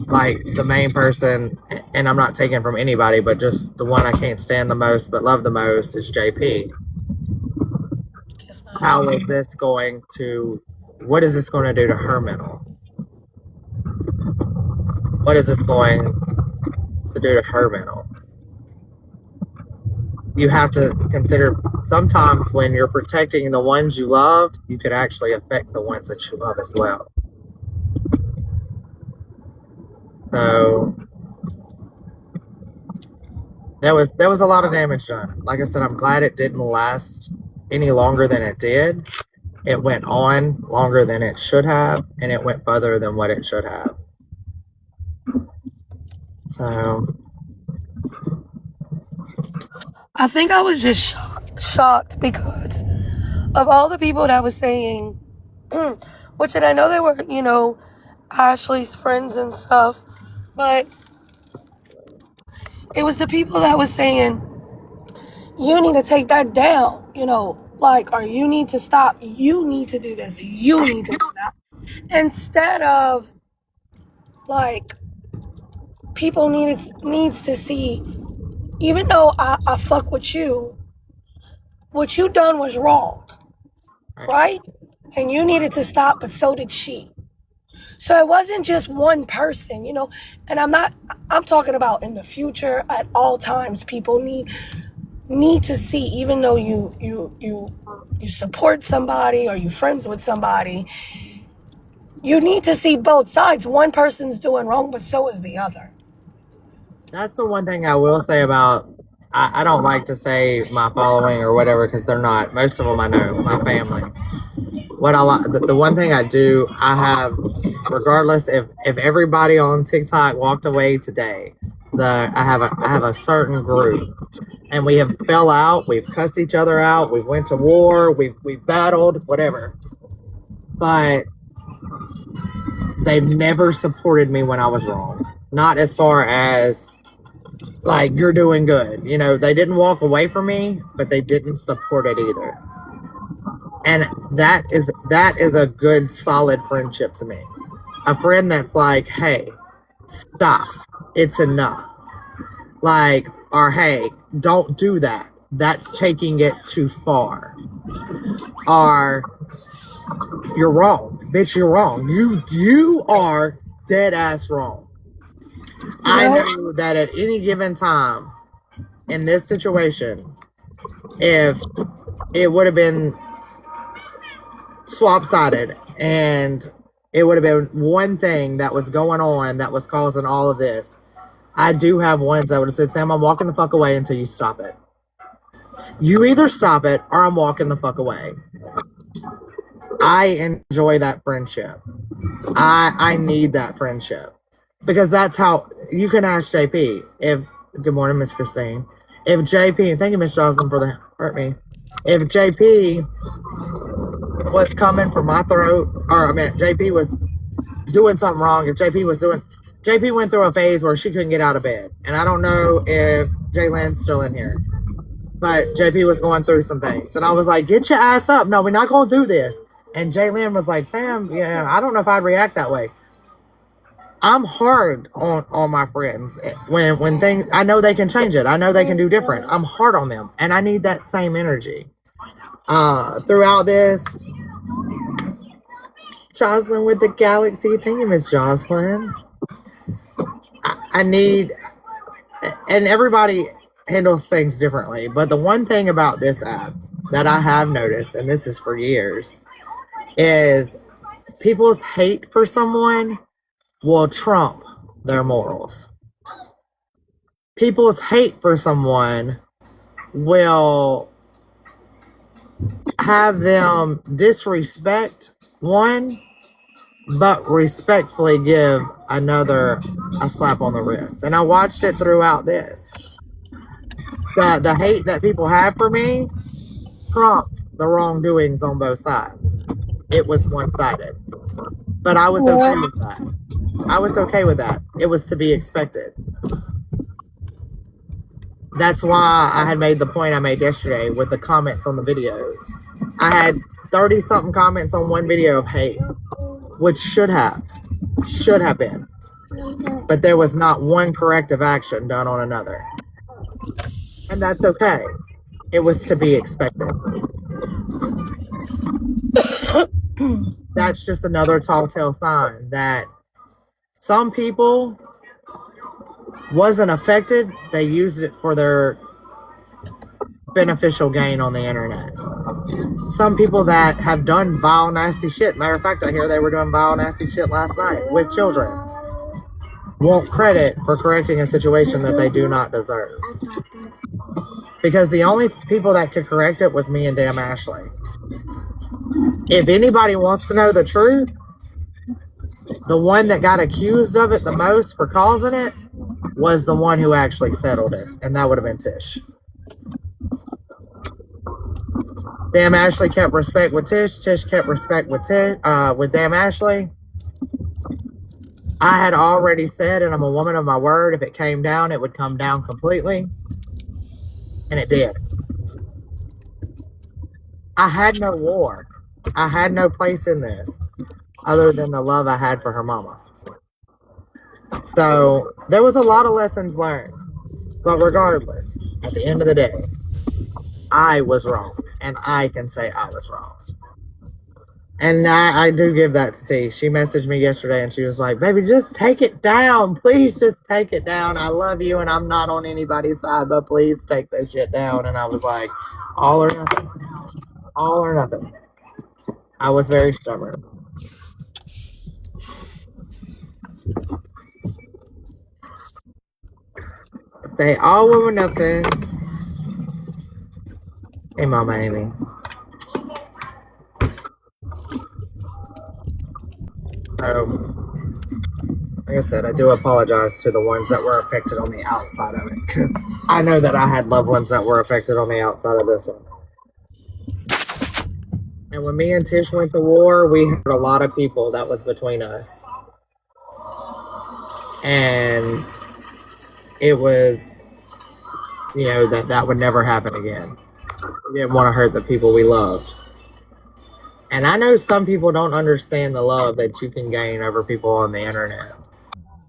like the main person, and I'm not taking from anybody, but just the one I can't stand the most but love the most is JP. How is this going to, what is this going to do to her mental? What is this going to do to her mental? You have to consider sometimes when you're protecting the ones you love, you could actually affect the ones that you love as well. So there was a lot of damage done. Like I said, I'm glad it didn't last any longer than it did. It went on longer than it should have, and it went further than what it should have. So I think I was just shocked because of all the people that was saying, which, and I know they were, you know, Ashley's friends and stuff, but it was the people that was saying, you need to take that down, you know, like, or you need to stop, you need to do this, you need to do that. Instead of, like, people needs to see, even though I fuck with you, what you done was wrong, right? And you needed to stop, but so did she. So it wasn't just one person, you know, and I'm talking about in the future, at all times, people need to see, even though you support somebody or you friends with somebody, you need to see both sides. One person's doing wrong, but so is the other. that's the one thing I will say about, I don't like to say my following or whatever, because they're not. Most of them I know, my family. What I like, the one thing I do, I have, regardless if everybody on TikTok walked away today, I have a certain group, and we have fell out, we've cussed each other out, we've went to war, we've battled, whatever, but they've never supported me when I was wrong. Not as far as, like, you're doing good. You know, they didn't walk away from me, but they didn't support it either. And that is a good, solid friendship to me. A friend that's like, hey, stop. It's enough. Like, or hey, don't do that. That's taking it too far. Or, you're wrong. Bitch, you're wrong. You are dead ass wrong. I know that at any given time in this situation, if it would have been swap-sided and it would have been one thing that was going on that was causing all of this, I do have ones that would have said, Sam, I'm walking the fuck away until you stop it. You either stop it or I'm walking the fuck away. I enjoy that friendship. I need that friendship. Because that's how, you can ask JP, good morning, Miss Christine. If JP, thank you, Miss Jocelyn, for the hurt me. If JP was coming for my throat, or I mean, JP was doing something wrong, JP went through a phase where she couldn't get out of bed. And I don't know if Jaylen's still in here, but JP was going through some things. And I was like, get your ass up. No, we're not going to do this. And Jaylen was like, Sam, yeah, I don't know if I'd react that way. I'm hard on my friends when things, I know they can change it. I know they can do different. I'm hard on them, and I need that same energy. Throughout this, Jocelyn with the Galaxy. Thank you, Miss Jocelyn. I need, and everybody handles things differently, but the one thing about this app that I have noticed, and this is for years, is people's hate for someone will trump their morals. People's hate for someone will have them disrespect one, but respectfully give another a slap on the wrist. And I watched it throughout this. The hate that people have for me trumped the wrongdoings on both sides. It was one-sided. But I was okay with that. I was okay with that. It was to be expected. That's why I had made the point I made yesterday with the comments on the videos. I had 30-something comments on one video of hate, which should have been. But there was not one corrective action done on another. And that's okay. It was to be expected. That's just another telltale sign that some people wasn't affected. They used it for their beneficial gain on the internet. Some people that have done vile, nasty shit. Matter of fact, I hear they were doing vile, nasty shit last night with children. Want credit for correcting a situation that they do not deserve. because the only people that could correct it was me and damn Ashley. If anybody wants to know the truth, the one that got accused of it the most for causing it was the one who actually settled it, and that would have been Tish. Damn Ashley kept respect with Tish. Tish kept respect with damn Ashley. I had already said, and I'm a woman of my word, if it came down, it would come down completely. And it did. I had no war. I had no place in this other than the love I had for her mama. So there was a lot of lessons learned. But regardless, at the end of the day, I was wrong. And I can say I was wrong. And I do give that to T. She messaged me yesterday and she was like, baby, just take it down. Please just take it down. I love you and I'm not on anybody's side, but please take that shit down. And I was like, all or nothing. All or nothing. I was very stubborn. Say all or nothing. Hey, Mama Amy. Like I said, I do apologize to the ones that were affected on the outside of it, because I know that I had loved ones that were affected on the outside of this one. And when me and Tish went to war, we had a lot of people that was between us. And it was, that would never happen again. We didn't want to hurt the people we loved. And I know some people don't understand the love that you can gain over people on the internet.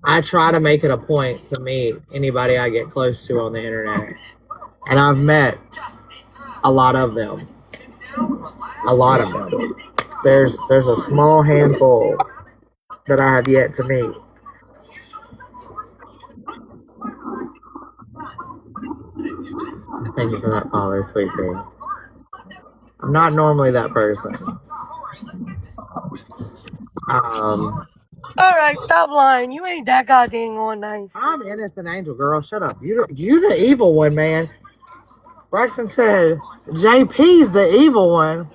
I try to make it a point to meet anybody I get close to on the internet. And I've met a lot of them. A lot of them. There's a small handful that I have yet to meet. Thank you for that follow, sweet thing. I'm not normally that person. Alright, stop lying. You ain't that goddamn on nice. I'm innocent angel, girl. Shut up. You the evil one, man. Braxton said JP's the evil one.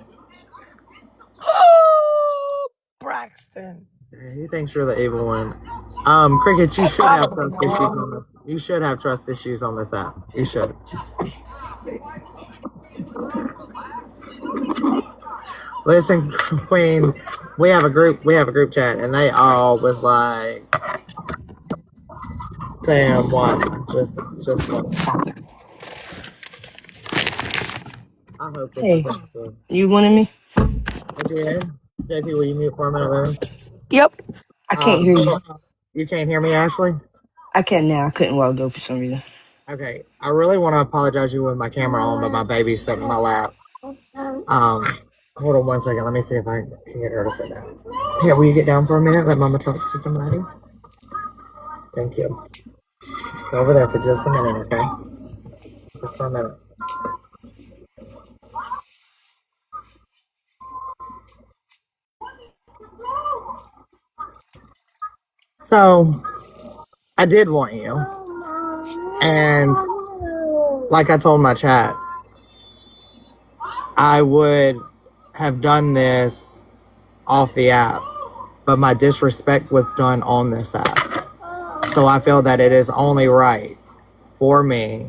Braxton. He thinks you're the evil one. Cricket, you should have trust issues on this. You should have trust issues on this app. You should. Listen, Queen, we have a group chat, and they all was like, Sam, what? Just what? I hope this Hey, you wanted me? I did. JP, will you mute for a minute, baby? Yep. I can't hear you. You can't hear me, Ashley? I can now. I couldn't a while ago for some reason. Okay. I really want to apologize to you with my camera on, but my baby's sitting in my lap. Hold on 1 second. Let me see if I can get her to sit down. Here, will you get down for a minute? Let Mama talk to somebody. Thank you. Go over there for just a minute, okay? Just for a minute. So, I did want you. And like I told my chat, I would have done this off the app, but my disrespect was done on this app. So I feel that it is only right for me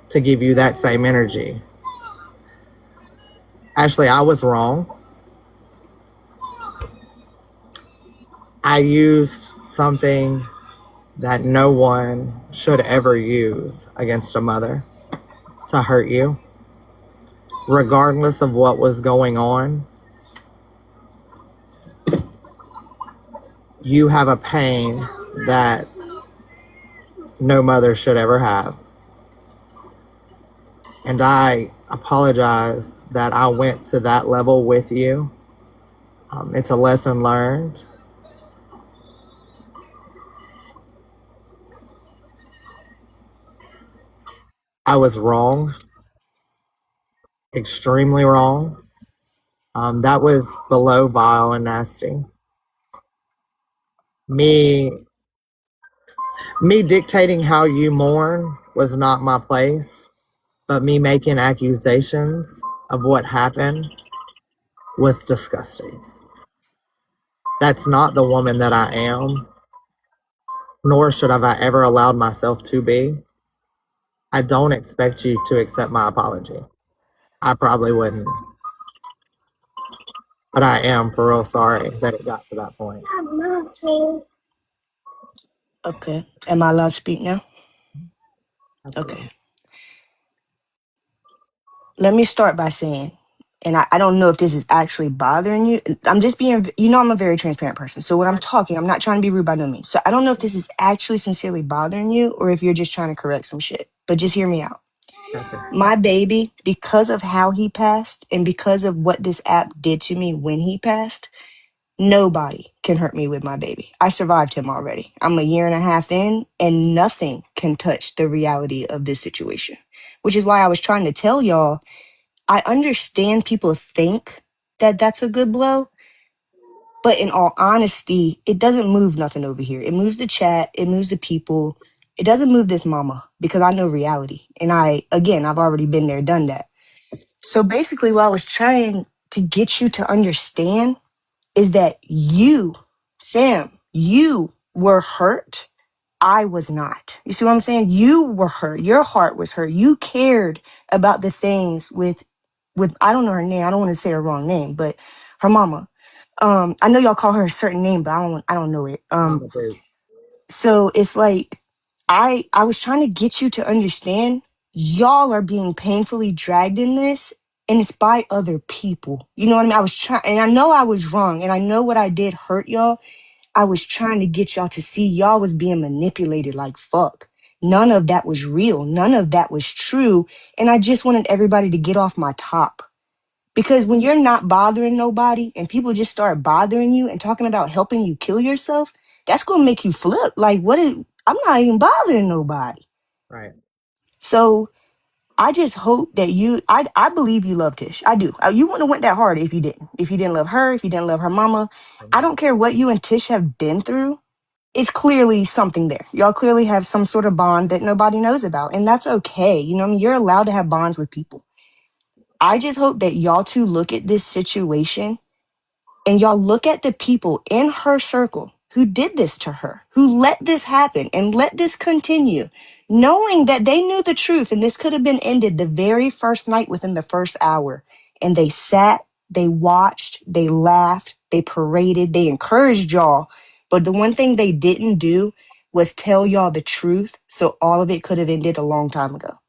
to give you that same energy. Ashley, I was wrong. I used something that no one should ever use against a mother to hurt you, regardless of what was going on. You have a pain that no mother should ever have. And I apologize that I went to that level with you. It's a lesson learned. I was wrong. Extremely wrong. That was below vile and nasty. Me dictating how you mourn was not my place. But me making accusations of what happened was disgusting. That's not the woman that I am, nor should have I ever allowed myself to be. I don't expect you to accept my apology. I probably wouldn't. But I am for real sorry that it got to that point. Okay. Am I allowed to speak now? Absolutely. Okay. Let me start by saying, and I don't know if this is actually bothering you. I'm just being, I'm a very transparent person. So when I'm talking, I'm not trying to be rude by no means. So I don't know if this is actually sincerely bothering you or if you're just trying to correct some shit. But just hear me out. Okay. My baby, because of how he passed and because of what this app did to me when he passed, nobody can hurt me with my baby. I survived him already. I'm a year and a half in, and nothing can touch the reality of this situation, which is why I was trying to tell y'all. I understand people think that that's a good blow, but in all honesty, it doesn't move nothing over here. It moves the chat, it moves the people. It doesn't move this mama because I know reality. And I've already been there, done that. So basically, what I was trying to get you to understand is that you, Sam, you were hurt. I was not. You see what I'm saying? You were hurt. Your heart was hurt. You cared about the things with I don't know her name. I don't want to say her wrong name, but her mama. I know y'all call her a certain name, but I don't know it. Mama Duke. So it's like I was trying to get you to understand y'all are being painfully dragged in this and it's by other people. You know what I mean? I was trying and I know I was wrong and I know what I did hurt y'all. I was trying to get y'all to see y'all was being manipulated like fuck. None of that was real. None of that was true. And I just wanted everybody to get off my top. Because when you're not bothering nobody and people just start bothering you and talking about helping you kill yourself, that's gonna make you flip. Like, I'm not even bothering nobody. Right. So I just hope that I believe you love Tish. I do. You wouldn't have went that hard if you didn't. If you didn't love her, if you didn't love her mama. I don't care what you and Tish have been through. It's clearly something there. Y'all clearly have some sort of bond that nobody knows about. And that's okay. You know what I mean? You're allowed to have bonds with people. I just hope that y'all two look at this situation and y'all look at the people in her circle who did this to her, who let this happen and let this continue, knowing that they knew the truth and this could have been ended the very first night within the first hour. And they sat, they watched, they laughed, they paraded, they encouraged y'all. But the one thing they didn't do was tell y'all the truth. So all of it could have ended a long time ago.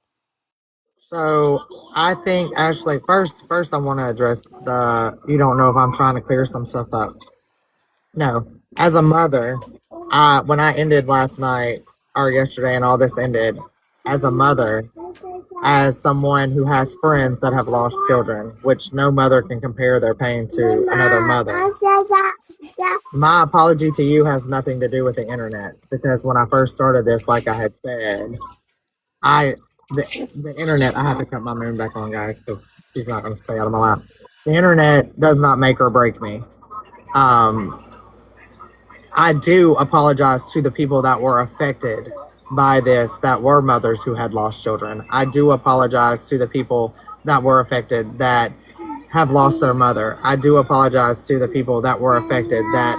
So I think Ashley, first I want to address the you don't know if I'm trying to clear some stuff up. No, as a mother, when I ended last night or yesterday and all this ended, as a mother, as someone who has friends that have lost children, which no mother can compare their pain to another mother. My apology to you has nothing to do with the internet because when I first started this, like I had said, I the internet. I have to cut my moon back on, guys, because she's not going to stay out of my lap. The internet does not make or break me. Um, I do apologize to the people that were affected by this, that were mothers who had lost children. I do apologize to the people that were affected that have lost their mother. I do apologize to the people that were affected that,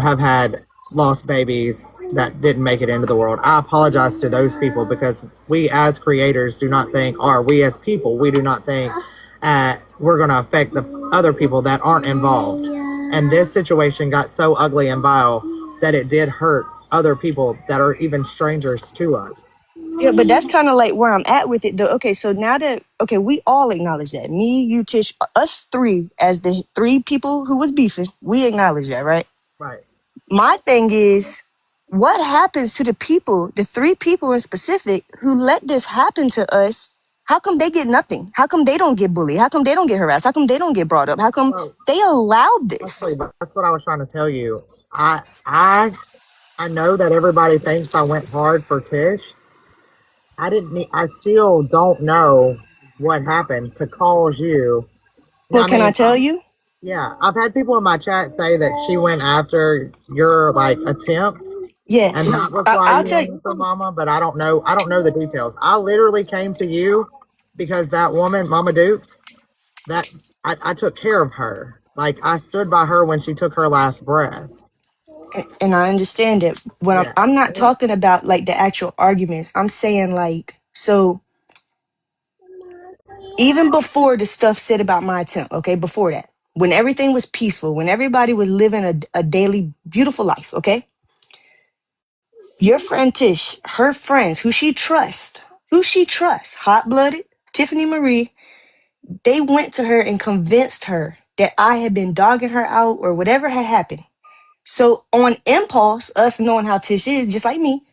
have had lost babies that didn't make it into the world. I apologize to those people because we as creators do not think, or we as people, we do not think we're going to affect the other people that aren't involved. And this situation got so ugly and vile that it did hurt other people that are even strangers to us. Yeah, but that's kind of like where I'm at with it though. Okay, so now that we all acknowledge that. Me, you, Tish, us three as the three people who was beefing, we acknowledge that, right? Right. My thing is what happens to the people, the three people in specific who let this happen to us? How come they get nothing? How come they don't get bullied? How come they don't get harassed? How come they don't get brought up? How come they allowed this? That's what I was trying to tell you. I know that everybody thinks I went hard for Tish. I didn't. I still don't know what happened to cause you. Well, I can I mean, tell you? yeah, I've had people in my chat say that she went after your attempt, and Yes. that was why I'll you tell went you. for Mama. But I don't know. I don't know the details. I literally came to you because that woman, Mama Dukes, that I took care of her. Like I stood by her when she took her last breath. And I understand it. When Yeah. I'm not talking about like the actual arguments. I'm saying like, so even before the stuff said about my attempt, okay, before that, when everything was peaceful, when everybody was living a daily beautiful life, okay, your friend Tish, her friends, who she trusts, hot blooded, Tiffany Marie, they went to her and convinced her that I had been dogging her out or whatever had happened. So on impulse, us knowing how Tish is, just like me,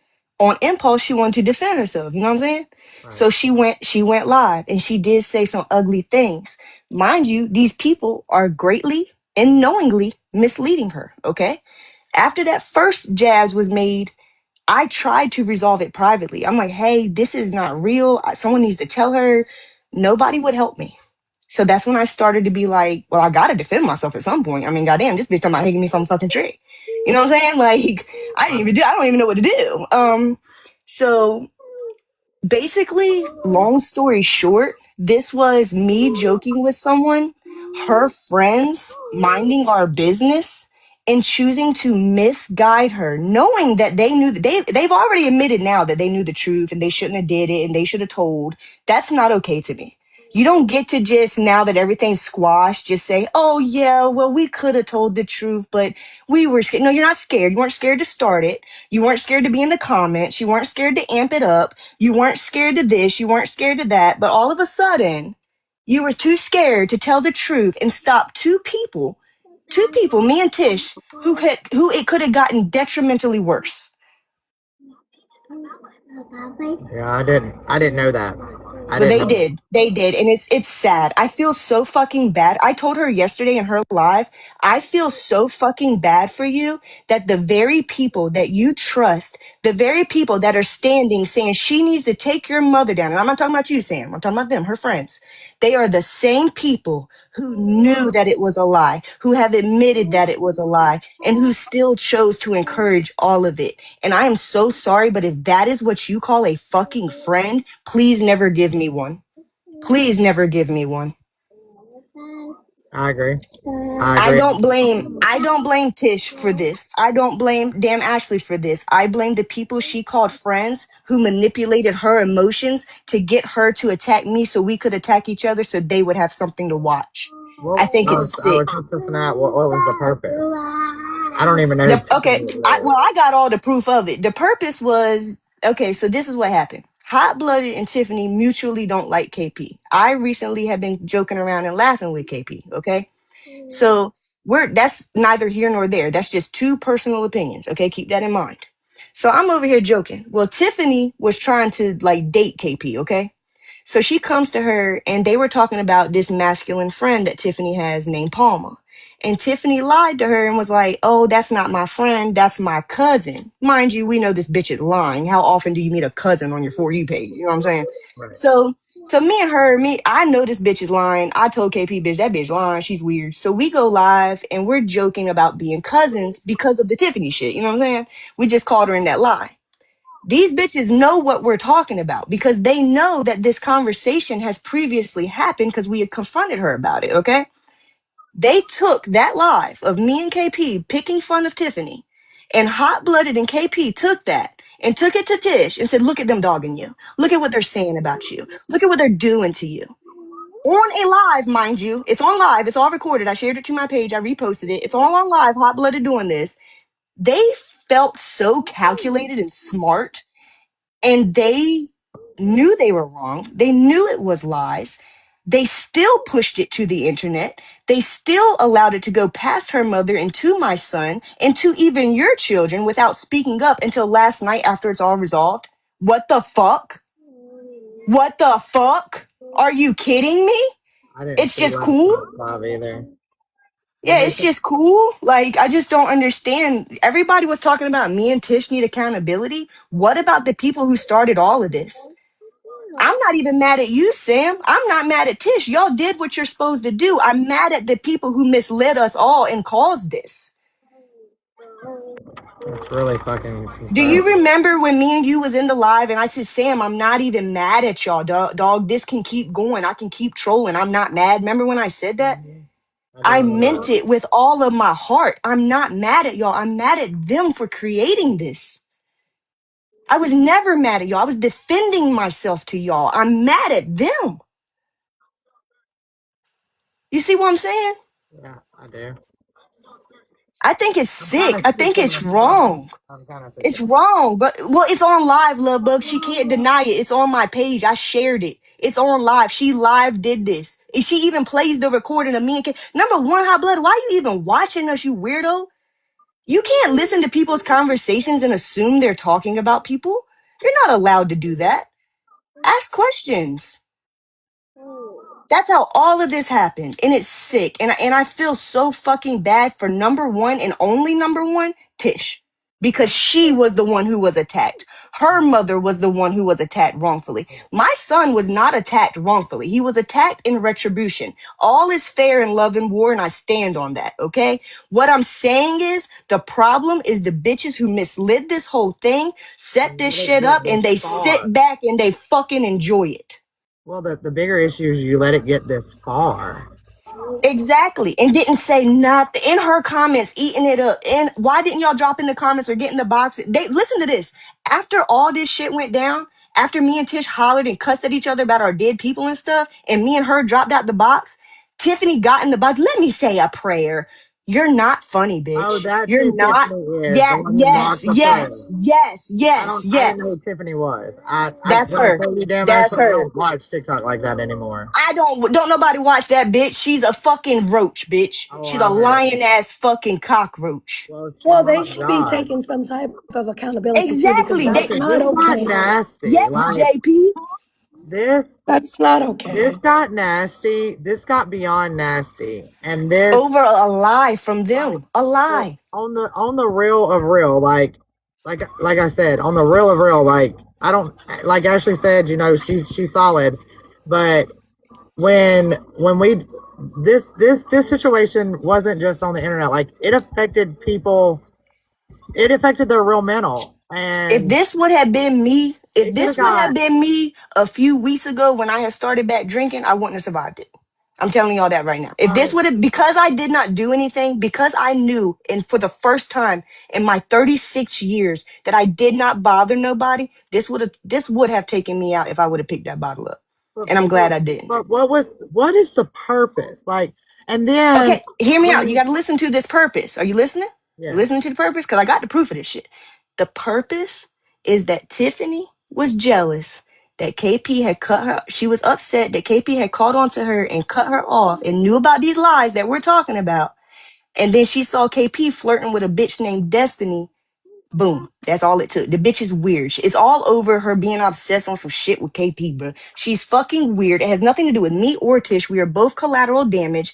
on impulse, she wanted to defend herself. You know what I'm saying? Right. So she went live and she did say some ugly things. Mind you, these people are greatly and knowingly misleading her. Okay. After that first jabs was made, I tried to resolve it privately. I'm like, hey, this is not real. Someone needs to tell her. Nobody would help me. So that's when I started to be like, well, I gotta defend myself at some point. I mean, goddamn, this bitch talking about hanging me from a fucking tree. You know what I'm saying? Like, Right. I don't even know what to do. So basically, long story short, this was me joking with someone, her friends minding our business and choosing to misguide her, knowing that they knew that they've already admitted now that they knew the truth and they shouldn't have did it and they should have told. That's not okay to me. You don't get to just now that everything's squashed, just say, oh yeah, well, we could have told the truth, but we were scared. No, you're not scared. You weren't scared to start it. You weren't scared to be in the comments. You weren't scared to amp it up. You weren't scared of this, you weren't scared of that, but all of a sudden, you were too scared to tell the truth and stop two people, me and Tish, who it could have gotten detrimentally worse. Yeah, I didn't know that. I But didn't they know. did. They did. And it's sad. I feel so fucking bad. I told her yesterday in her live, I feel so fucking bad for you that the very people that you trust, the very people that are standing saying she needs to take your mother down, and I'm not talking about you, Sam, I'm talking about them, her friends. They are the same people who knew that it was a lie, who have admitted that it was a lie, and who still chose to encourage all of it. And I am so sorry, but if that is what you call a fucking friend, please never give me one. Please never give me one. I agree. I I agree. don't blame I don't blame Tish for this. I don't blame damn Ashley for this. I blame the people she called friends who manipulated her emotions to get her to attack me so we could attack each other so they would have something to watch. I Well, think I it's was I sick. was just listening to what was the purpose? I don't even know. Okay, I got all the proof of it. The purpose was okay. So this is what happened. Hot Blooded and Tiffany mutually don't like KP. I recently have been joking around and laughing with KP. Okay, so we're that's neither here nor there. That's just two personal opinions. Okay, keep that in mind. So I'm over here joking. Well, Tiffany was trying to like date KP. Okay, so she comes to her and they were talking about this masculine friend that Tiffany has named Palma. And Tiffany lied to her and was like, oh, that's not my friend. That's my cousin. Mind you, we know this bitch is lying. How often do you meet a cousin on your For You page? You know what I'm saying? Right. So I know this bitch is lying. I told KP, bitch, that bitch lying. She's weird. So we go live and we're joking about being cousins because of the Tiffany shit. You know what I'm saying? We just called her in that lie. These bitches know what we're talking about because they know that this conversation has previously happened because we had confronted her about it, okay? They took that live of me and KP picking fun of Tiffany, and Hot Blooded and KP took that and took it to Tish and said, look at them dogging you. Look at what they're saying about you. Look at what they're doing to you. On a live, mind you. It's on live. It's all recorded. I shared it to my page. I reposted it. It's all on live. Hot Blooded doing this. They felt so calculated and smart and they knew they were wrong. They knew it was lies. They still pushed it to the internet. They still allowed it to go past her mother and to my son and to even your children without speaking up until last night after it's all resolved. What the fuck? What the fuck? Are you kidding me? I didn't It's see just last cool. night's live either. What Yeah, makes it's just cool. Like, I just don't understand. Everybody was talking about me and Tish need accountability. What about the people who started all of this? I'm not even mad at you, Sam. I'm not mad at Tish. Y'all did what you're supposed to do. I'm mad at the people who misled us all and caused this. That's really fucking Do you concerning. remember when me and you was in the live and I said, Sam, I'm not even mad at y'all, dog. This can keep going. I can keep trolling. I'm not mad. Remember when I said that? Mhm. I do I remember meant that. it with all of my heart. I'm not mad at y'all. I'm mad at them for creating this. I was never mad at y'all. I was defending myself to y'all. I'm mad at them. You see what I'm saying? Yeah, I do. I think it's I'm kind sick. of I sick think of it's it. I'm kind of, wrong. I'm kind of sick It's of it. wrong, but well, it's on live, love bug. She can't deny it. It's on my page. I shared it. It's on live. She live did this. And she even plays the recording of me and Number one, Hot Blood, why you even watching us, you weirdo? You can't listen to people's conversations and assume they're talking about people. You're not allowed to do that. Ask questions. That's how all of this happened. And it's sick. And I feel so fucking bad for number one and only number one, Tish. Because Yeah. she was the one who was attacked. Her mother was the one who was attacked wrongfully. My son was not attacked wrongfully. He was attacked in retribution. All is fair in love and war, and I stand on that, okay? What I'm saying is the problem is the bitches who misled this whole thing, set And this let it shit get up, this and they far. sit back and they fucking enjoy it. Well, the bigger issue is you let it get this far. Exactly. And didn't say nothing in her comments, eating it up. And why didn't y'all drop in the comments or get in the box? They listen to this. After all this shit went down, after me and Tish hollered and cussed at each other about our dead people and stuff, and me and her dropped out the box, Tiffany got in the box. Let me say a prayer. You're not funny, Oh, bitch. that's You're who not. Tiffany is, the Yeah, one in yes, box of yes, friends. yes, yes, I didn't know who yes. Tiffany was. I That's when I her. told you damn That's actually, I her. don't watch TikTok like that anymore. I don't nobody watch that bitch. She's a fucking roach, bitch. Oh, She's a I heard. lying ass fucking cockroach. Well, Well, oh they my should be God. taking some type of accountability too, because Exactly. that's They Exactly. not This got okay. nasty. yes, Like JP. this That's not this okay. got nasty. This got beyond nasty. And this Over a lie from like them. A so lie. on the real of real, like I said, on the real of real, like I don't like Ashley said, you know, she's solid. But when we this situation wasn't just on the internet, like it affected people, it affected their real mental. If And this would have been me, if it could have this would have got been me a few weeks ago when I had started back drinking, I wouldn't have survived it. I'm telling y'all that right now. If this right. would have, because I did not do anything, because I knew, and for the first time in my 36 years that I did not bother nobody, this would have taken me out if I would have picked that bottle up. And I'm glad I didn't. But what is the purpose? Like, and then Okay, hear me out. You when got to listen to this purpose. Are you listening? You yeah, listening to the purpose? Because I got the proof of this shit. The purpose is that Tiffany was jealous that KP had cut her. She was upset that KP had caught on to her and cut her off and knew about these lies that we're talking about. And then she saw KP flirting with a bitch named Destiny. Boom. That's all it took. The bitch is weird. It's all over her being obsessed on some shit with KP, bro. She's fucking weird. It has nothing to do with me or Tish. We are both collateral damage.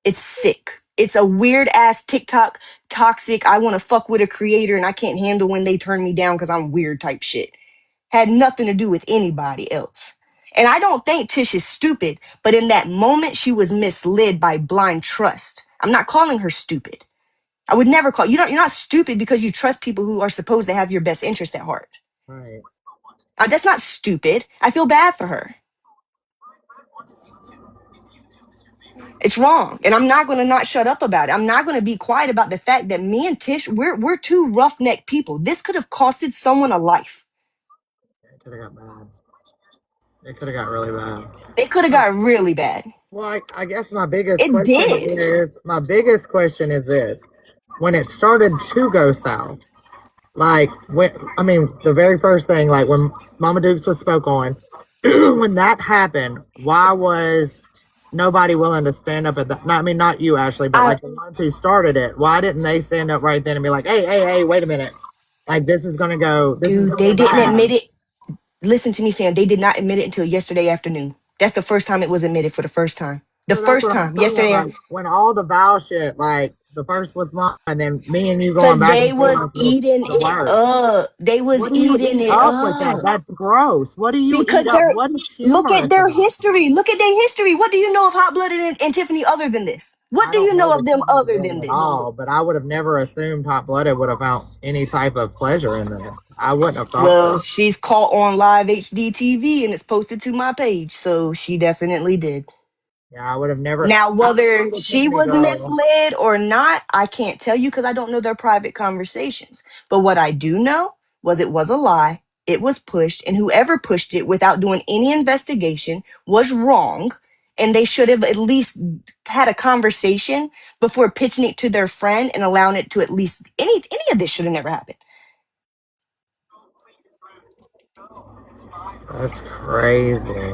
It's sick. It's a weird ass TikTok toxic. I want to fuck with a creator and I can't handle when they turn me down because I'm weird type shit. Had nothing to do with anybody else. And I don't think Tish is stupid, but in that moment, she was misled by blind trust. I'm not calling her stupid. I would never call you're not stupid because you trust people who are supposed to have your best interest at heart. right. That's not stupid. I feel bad for her. It's wrong. And I'm not going to not shut up about it. I'm not going to be quiet about the fact that me and Tish, we're two roughneck people. This could have costed someone a life. It could have got bad. It could have got really bad. It could have got really bad. Well, I guess my biggest It question did. is this: when it started to go south, like when I mean the very first thing, like when Mama Dukes was spoke on, when that happened, why was nobody willing to stand up at that? Not, I mean, not you, Ashley, but I like the ones who started it. Why didn't they stand up right then and be like, hey, wait a minute, like this is gonna go, this is dude, gonna they go didn't bad. admit it. Listen to me, Sam. They did not admit it until yesterday afternoon. That's the first time it was admitted for the first time. The So that's first what I'm time. saying. Yesterday. Like when all the vow shit, like The first was mom, and then me and you going Cause back they and was forth with eating the it work. up. They was What do you eating eat it up with that? up. That's gross. What do you Because eat up? they're What is look at humorous their about that? history. Look at their history. What do you know of Hot Blooded and Tiffany other than this? What I do don't you know know the of them history of other them than at this? all, but I would have never assumed Hot Blooded would have found any type of pleasure in that. I wouldn't have thought Well, so. she's caught on live HD TV and it's posted to my page, so she definitely did. Yeah, I would have never. Now, I don't whether know the she Tiffany was girl. misled or not, I can't tell you because I don't know their private conversations. But what I do know was it was a lie. It was pushed, and whoever pushed it without doing any investigation was wrong. And they should have at least had a conversation before pitching it to their friend and allowing it to at least any of this should have never happened. That's crazy.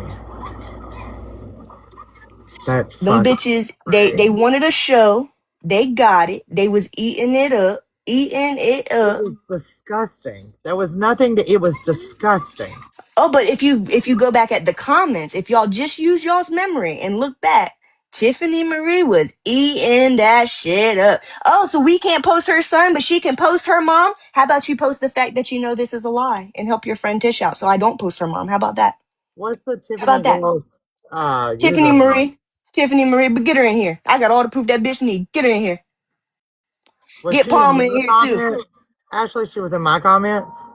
That's Them fucking bitches, they crazy. wanted a show. They got it. They was eating it It up. was disgusting. There was nothing to. It was disgusting. Oh, but if you go back at the comments, if y'all just use y'all's memory and look back, Tiffany Marie was eating that shit up. Oh, so we can't post her son, but she can post her mom? How about you post the fact that you know this is a lie and help your friend Tish out so I don't post her mom? How about that? What's the How about Tiffany that? girl's Tiffany username? Marie. Tiffany Marie, but get her in here. I got all the proof that bitch need. Get her in here. Was Get she in Palmer in your here too. comments? Ashley, she was in my comments.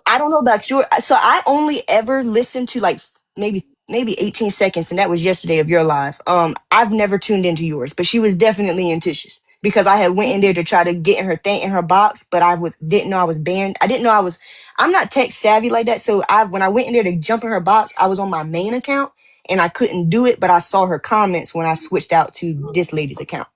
I don't know about your, so I only ever listened to like maybe 18 seconds, and that was yesterday of your live. I've never tuned into yours, but she was definitely in Tish's because I had went in there to try to get in her thing in her box, but didn't know I was banned. I didn't know I'm not tech savvy like that. So when I went in there to jump in her box, I was on my main account and I couldn't do it, but I saw her comments when I switched out to this lady's account.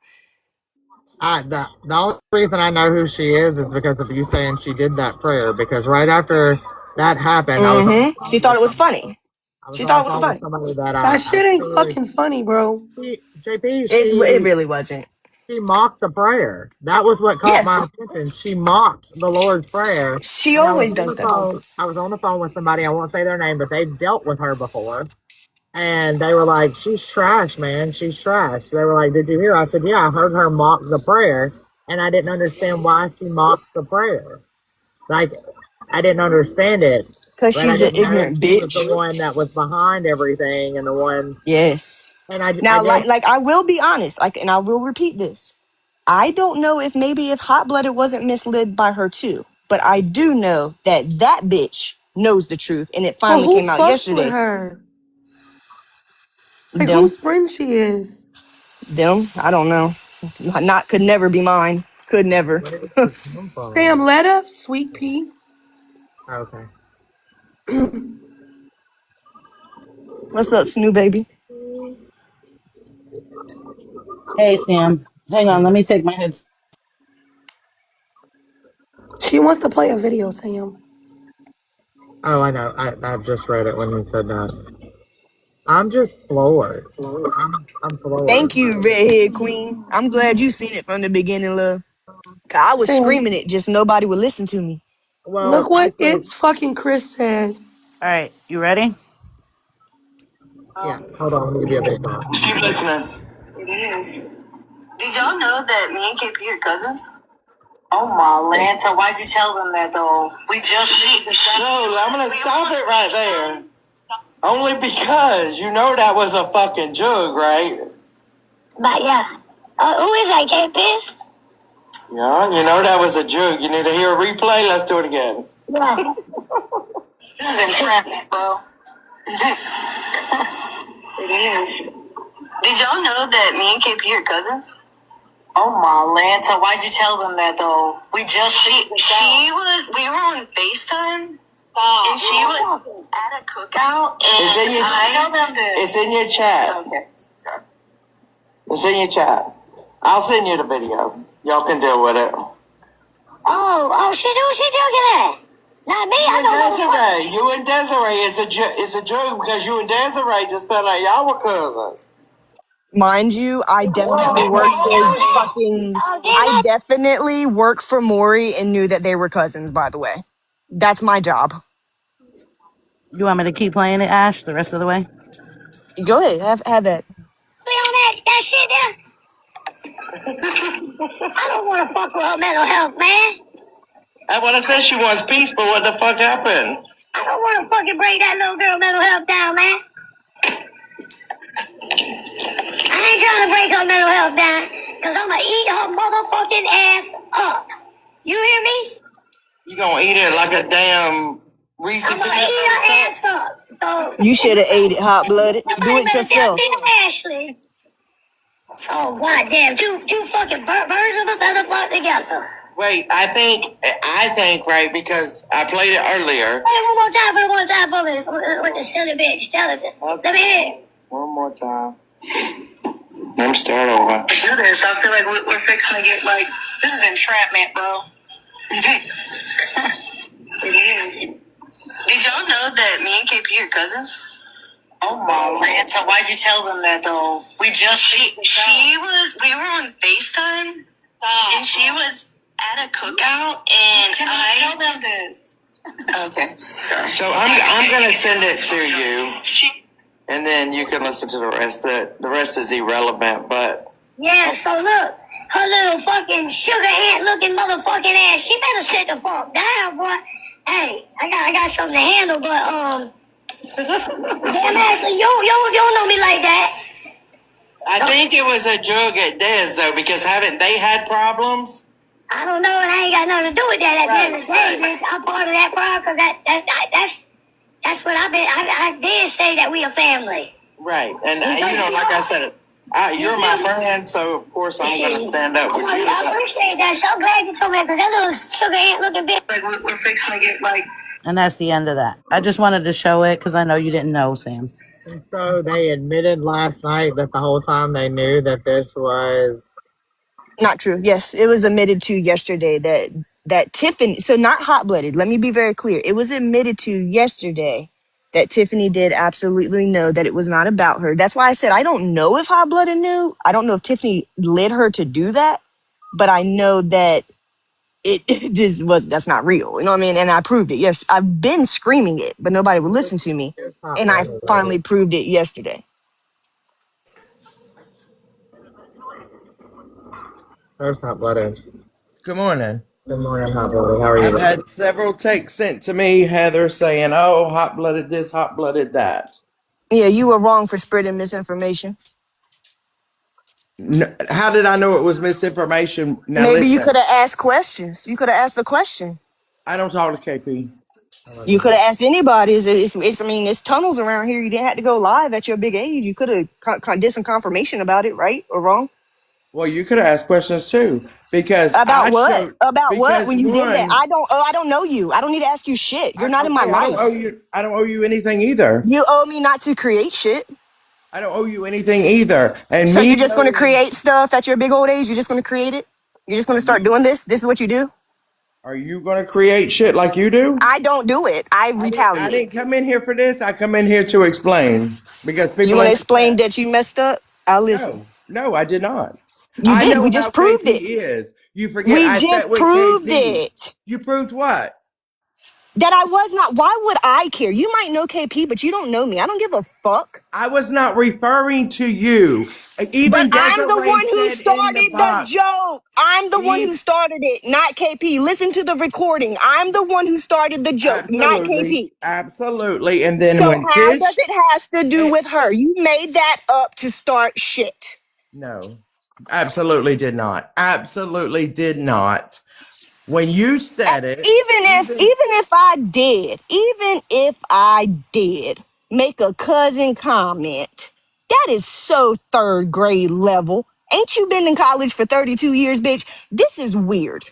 The only reason I know who she is because of you saying she did that prayer. Because right after that happened, I was on the She phone thought with it was somebody. funny. I was She on thought the it was phone with funny. somebody that That I shit ain't truly. fucking funny, bro. JP, It really wasn't. she mocked the prayer. That was what caught my Yes, attention. She mocked the Lord's prayer. she And I was always on does the that. phone. I was on the phone with somebody. I won't say their name, but they've dealt with her before. And they were like, "She's trash, man. She's trash." They were like, "Did you hear?" I said, "Yeah, I heard her mock the prayer, and I didn't understand why she mocked the prayer. Like, I didn't understand it, Because but I she's an didn't know that ignorant she was the bitch. one that was behind everything and the one." Yes. And I Now, guess like I will be honest, and I will repeat this. I don't know if maybe if Hot Blooded wasn't misled by her too, but I do know that that bitch knows the truth, and it But finally who came out fucks with yesterday. her? Like, Them, whose friend she is? I don't know. Not could never be mine. Could never. where did she come Damn, from? let up, sweet pea. Okay. What's up, Snoo baby? Hey, Sam. Hang on. Let me take my heads. She wants to play a video, Sam. Oh, I know. I just read it when you said that. I'm just floored. I'm floored. Thank you, redhead queen. I'm glad you seen it from the beginning, love. 'Cause I was Sam, screaming it, just nobody would listen to me. look Well, what actually, it's fucking Chris said. All right, you ready? yeah. Hold on. Let me give you a big box. Keep listening. It is. Did y'all know that me and KP are cousins? Oh my Lanta, why'd you tell them that though? We just So I'm gonna stop it right there. Only because you know that was a fucking joke, right? But yeah. Who is that, Campus? Yeah, you know that was a joke. You need to hear a replay. Let's do it again. Yeah. This is entrapment, bro. It is. Did y'all know that me and KP are cousins? Oh my Lanta, why'd you tell them that though? We we were on FaceTime and she was at a cookout and it's in your, tell them to. It's in your chat. Okay. It's in your chat. I'll send you the video. Y'all can deal with it. Who's she talking at? Not me, I don't know. Desiree, you and Desiree, it's a joke because you and Desiree just found out y'all were cousins. Mind you, I definitely work for fucking. Oh, I damn it. definitely work for Maury and knew that they were cousins. By the way, that's my job. You want me to keep playing it, Ash, the rest of the way? Go ahead, have that. We on that shit there. I don't want to fuck with her mental health, man. That's what I said. She wants peace, but what the fuck happened? I don't want to fucking break that little girl mental health down, man. I ain't trying to break her mental health down, because I'm going to eat her motherfucking ass up. You hear me? You gonna eat it like a damn Reese I'm going to eat her ass up. So, You should have ate it hot blooded. Do nobody it better tell yourself. me Ashley. Oh, goddamn. Two fucking birds of a feather flock together. Wait, I think, right, because I played it earlier. Play it one more time for me. With the silly bitch. Tell it. Let me hear it. One more time. Let me start over. Do this. I feel like we're fixing to get like this is entrapment, bro. It is. Did y'all know that me and KP are cousins? Oh my Lanta, why'd you tell them that though? We were on FaceTime and she was at a cookout and I tell them this. Okay. So I'm gonna send it to you. And then you can listen to the rest. The rest is irrelevant, but Yeah, so look, her little fucking sugar ant looking motherfucking ass, she better sit the fuck down, boy. Hey, I got something to handle, but damn Ashley, you don't know me like that. I think it was a drug at Des though, because haven't they had problems? I don't know, and I ain't got nothing to do with that at the end of the day, bitch. I'm part of that problem, because that's what I did say that we a family. Right, and like I said, you're my friend, so of course I'm gonna stand up with you. I appreciate that. So glad you told me that, because that little sugar ant looking bitch. Like we're fixing to get like. And that's the end of that. I just wanted to show it because I know you didn't know, Sam. And so they admitted last night that the whole time they knew that this was. Not true. Yes, it was admitted to yesterday that Tiffany. So not hot blooded. Let me be very clear. It was admitted to yesterday that Tiffany did absolutely know that it was not about her. That's why I said I don't know if hot blooded knew. I don't know if Tiffany led her to do that, but I know that it just was. That's not real. You know what I mean? And I proved it. Yes, I've been screaming it, but nobody would listen to me, It's hot and I blooded, finally lady. proved it yesterday. There's hot blooded. Good morning. Good morning, hot blooded. How are you? I've had several texts sent to me, Heather, saying, "Oh, hot blooded this, hot blooded that." Yeah, you were wrong for spreading misinformation. No, how did I know it was misinformation? Now Maybe you could listen, have asked questions. You could have asked the question. I don't talk to KP. You could have asked anybody. I mean, it's tunnels around here. You didn't have to go live at your big age. You could have did some confirmation about it, right or wrong? Well, you could have asked questions too, because About I what? showed. About what? Because When you did that, one, I don't know you. I don't need to ask you shit. You're not in my okay, I don't owe life. you. I don't owe you anything either. You owe me not to create shit. I don't owe you anything either. And So me you're just going to knowing, create stuff at your big old age. You're just going to create it. You're just going to start doing this. This is what you do. are you going to create shit like you do? I don't do it. I I retaliate. didn't come in here for this. I come in here to explain because You people want to in the explain chat. that you messed up? I'll listen. No, I did not. You I did. know We how just proved it. KP is. You forget We I sat just with proved KP. it. You proved what? That I was not. Why would I care? You might know KP, but you don't know me. I don't give a fuck. I was not referring to you. But Even I'm the Desiree one who said in the started the box. joke. I'm the one who Eve, started it, not KP. Listen to the recording. I'm the one who started the joke, not absolutely, KP. absolutely. And then So when how does Tish, it has to do eh, with her? You made that up to start shit. no, absolutely did not. Absolutely did not. When you said it, even Even if I did make a cousin comment, that is so third grade level. Ain't you been in college for 32 years, bitch? This is weird.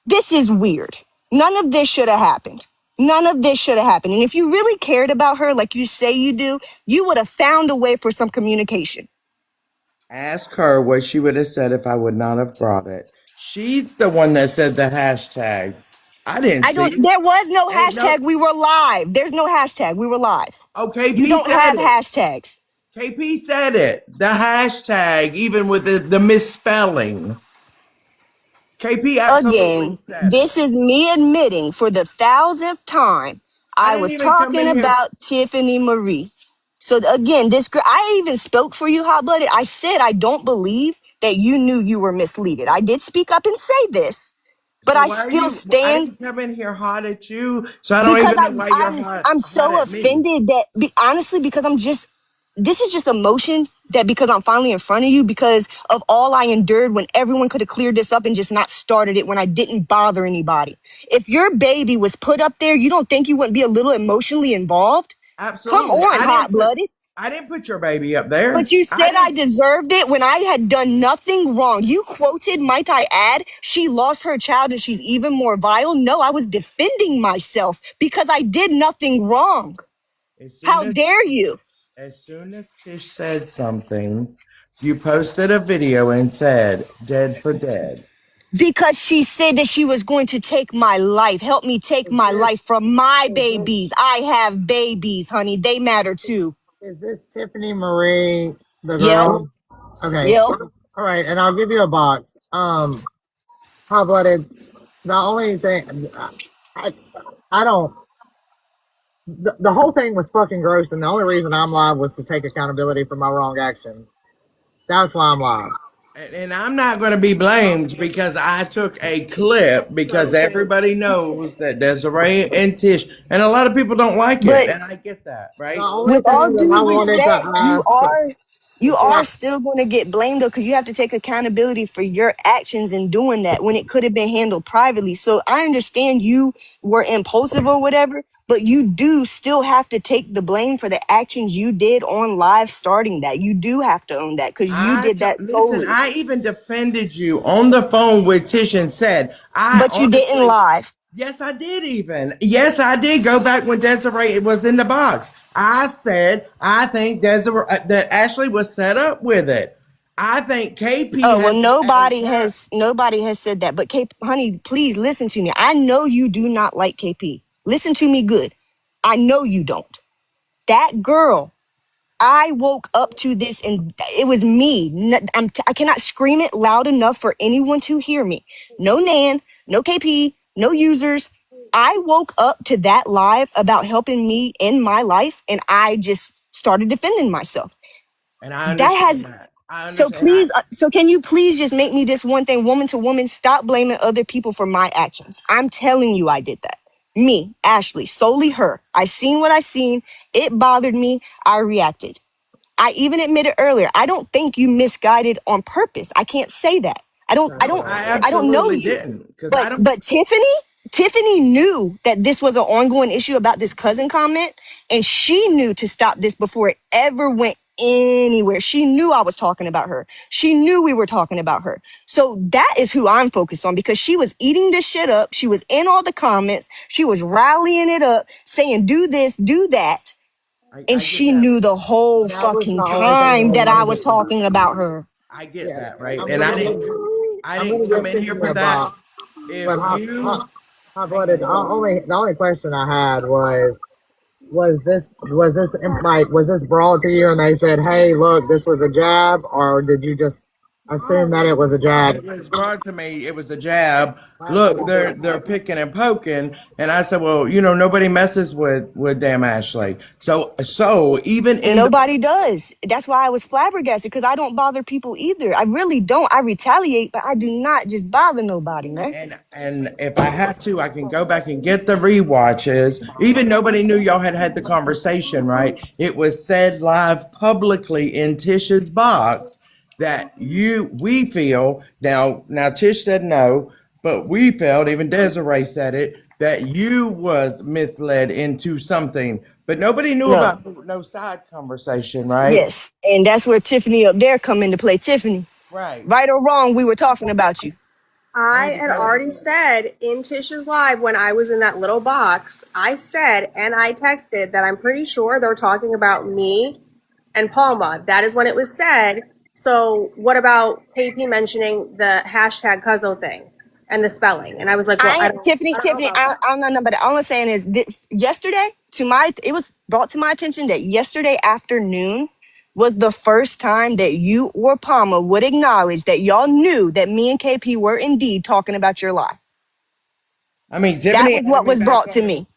This is weird. None of this should have happened. None of this should have happened. And if you really cared about her like you say you do, you would have found a way for some communication. ask her what she would have said if I would not have brought it. She's the one that said the hashtag. I didn't I see don't, it. there was no Ain't no. hashtag. We were live. There's no hashtag. We were live. Oh, You KP don't said have it. hashtags. KP said it. The hashtag, even with the misspelling. KP absolutely Again, said this it. is me admitting for the thousandth time I I didn't was even come talking in here. about Tiffany Marie. So again, this girl, I even spoke for you, hot blooded. I said I don't believe that you knew you were misleaded. I did speak up and say this, but So I why are still you? I stand didn't come in here hot at you, so I don't because even know why you're I'm hot so at me. offended that honestly, because this is just emotion that because I'm finally in front of you because of all I endured when everyone could have cleared this up and just not started it when I didn't bother anybody. If your baby was put up there, you don't think you wouldn't be a little emotionally involved? Come Absolutely, on, hot blooded. I didn't put your baby up But there. you I said I didn't. deserved it when I had done nothing wrong. You quoted, might I add, she lost her child and she's even more vile. No, I was defending myself because I did nothing wrong. As soon How as dare you? Tish said something, you posted a video and said "dead for dead." Because she said that she was going to take my life, help me take Is my this life from my is this babies. I have babies, honey. They matter too. is this Tiffany Marie, the Yep, girl? Okay. yep. All right, and I'll give you a box. Hot blooded. The only thing I I don't. The whole thing was fucking gross, and the only reason I'm live was to take accountability for my wrong actions. That's why I'm live. And I'm not going to be blamed because I took a clip because So everybody knows that Desiree and Tish, and a lot of people don't like it, But and I get that, the right? only with thing all that I due wanted respect, to ask you before are I still going to get blamed though because you have to take accountability for your actions in doing that when it could have been handled privately. So I understand you were impulsive or whatever, but you do still have to take the blame for the actions you did on live starting that. You do have to own that because you did that Listen. solely. I even defended you on the phone with Tish and said, I But you didn't honestly, live. yes, I did. Even yes, I did go back when Desiree was in the box. I said I think Desiree that Ashley was set up with it. I think KP Oh well, had her. nobody has said that. But honey, please listen to me. I know you do not like KP. Listen to me good. I know you don't. That girl, I woke up to this and it was me. I cannot scream it loud enough for anyone to hear me. No Nan, no KP, no users. I woke up to that live about helping me in my life and I just started defending myself. And I That understand has that. I so understand. please, so can you please just make me this one thing, woman to woman? Stop blaming other people for my actions. I'm telling you, I did that. Me, Ashley, solely her. I seen what I seen. It bothered me. I reacted. I even admitted earlier. I don't think you misguided on purpose. I can't say that. I don't. I that's don't. what I I don't know absolutely you. didn't because I But don't. but Tiffany knew that this was an ongoing issue about this cousin comment, and she knew to stop this before it ever went anywhere. She knew I was talking about her. She knew we were talking about her. So that is who I'm focused on because she was eating this shit up. She was in all the comments. She was rallying it up, saying do this, do that, and I get she that. knew the whole that was the fucking only thing that time I that I wanted was to say. talking about her. I get Yeah, that, right? I'm And gonna give I I'm didn't gonna come give in here Tiffany for a that. box. If But you hot hang blooded. on, hold on. The only question I had was this brought to you and they said, hey, look, this was a jab, or did you just assume that it was a jab? It was brought to me. It was a jab. Look, they're picking and poking, and I said, well, nobody messes with damn Ashley. So even And in the nobody does. That's why I was flabbergasted because I don't bother people either. I really don't. I retaliate, but I do not just bother nobody, man. and if I have to, I can go back and get the rewatches. Even nobody knew y'all had the conversation, right? It was said live publicly in Tish's box that we feel now Tish said no, but we felt, even Desiree said it, that you was misled into something. But nobody knew No. about no side conversation, right? Yes. And that's where Tiffany up there come into play. Tiffany, Right. right or wrong, we were talking about you. Right, I had because already said in Tish's live when I was in that little box, I said and I texted that I'm pretty sure they're talking about me and Palma. That is when it was said. So what about KP mentioning the hashtag Cuzzo thing and the spelling? And I was like, well, I ain't Tiffany. I don't know Tiffany. about that. I'm not know, but all I'm saying is yesterday, it was brought to my attention that yesterday afternoon was the first time that you or Palma would acknowledge that y'all knew that me and KP were indeed talking about your lie. I mean, That Tiffany was added what me was back brought to on. me.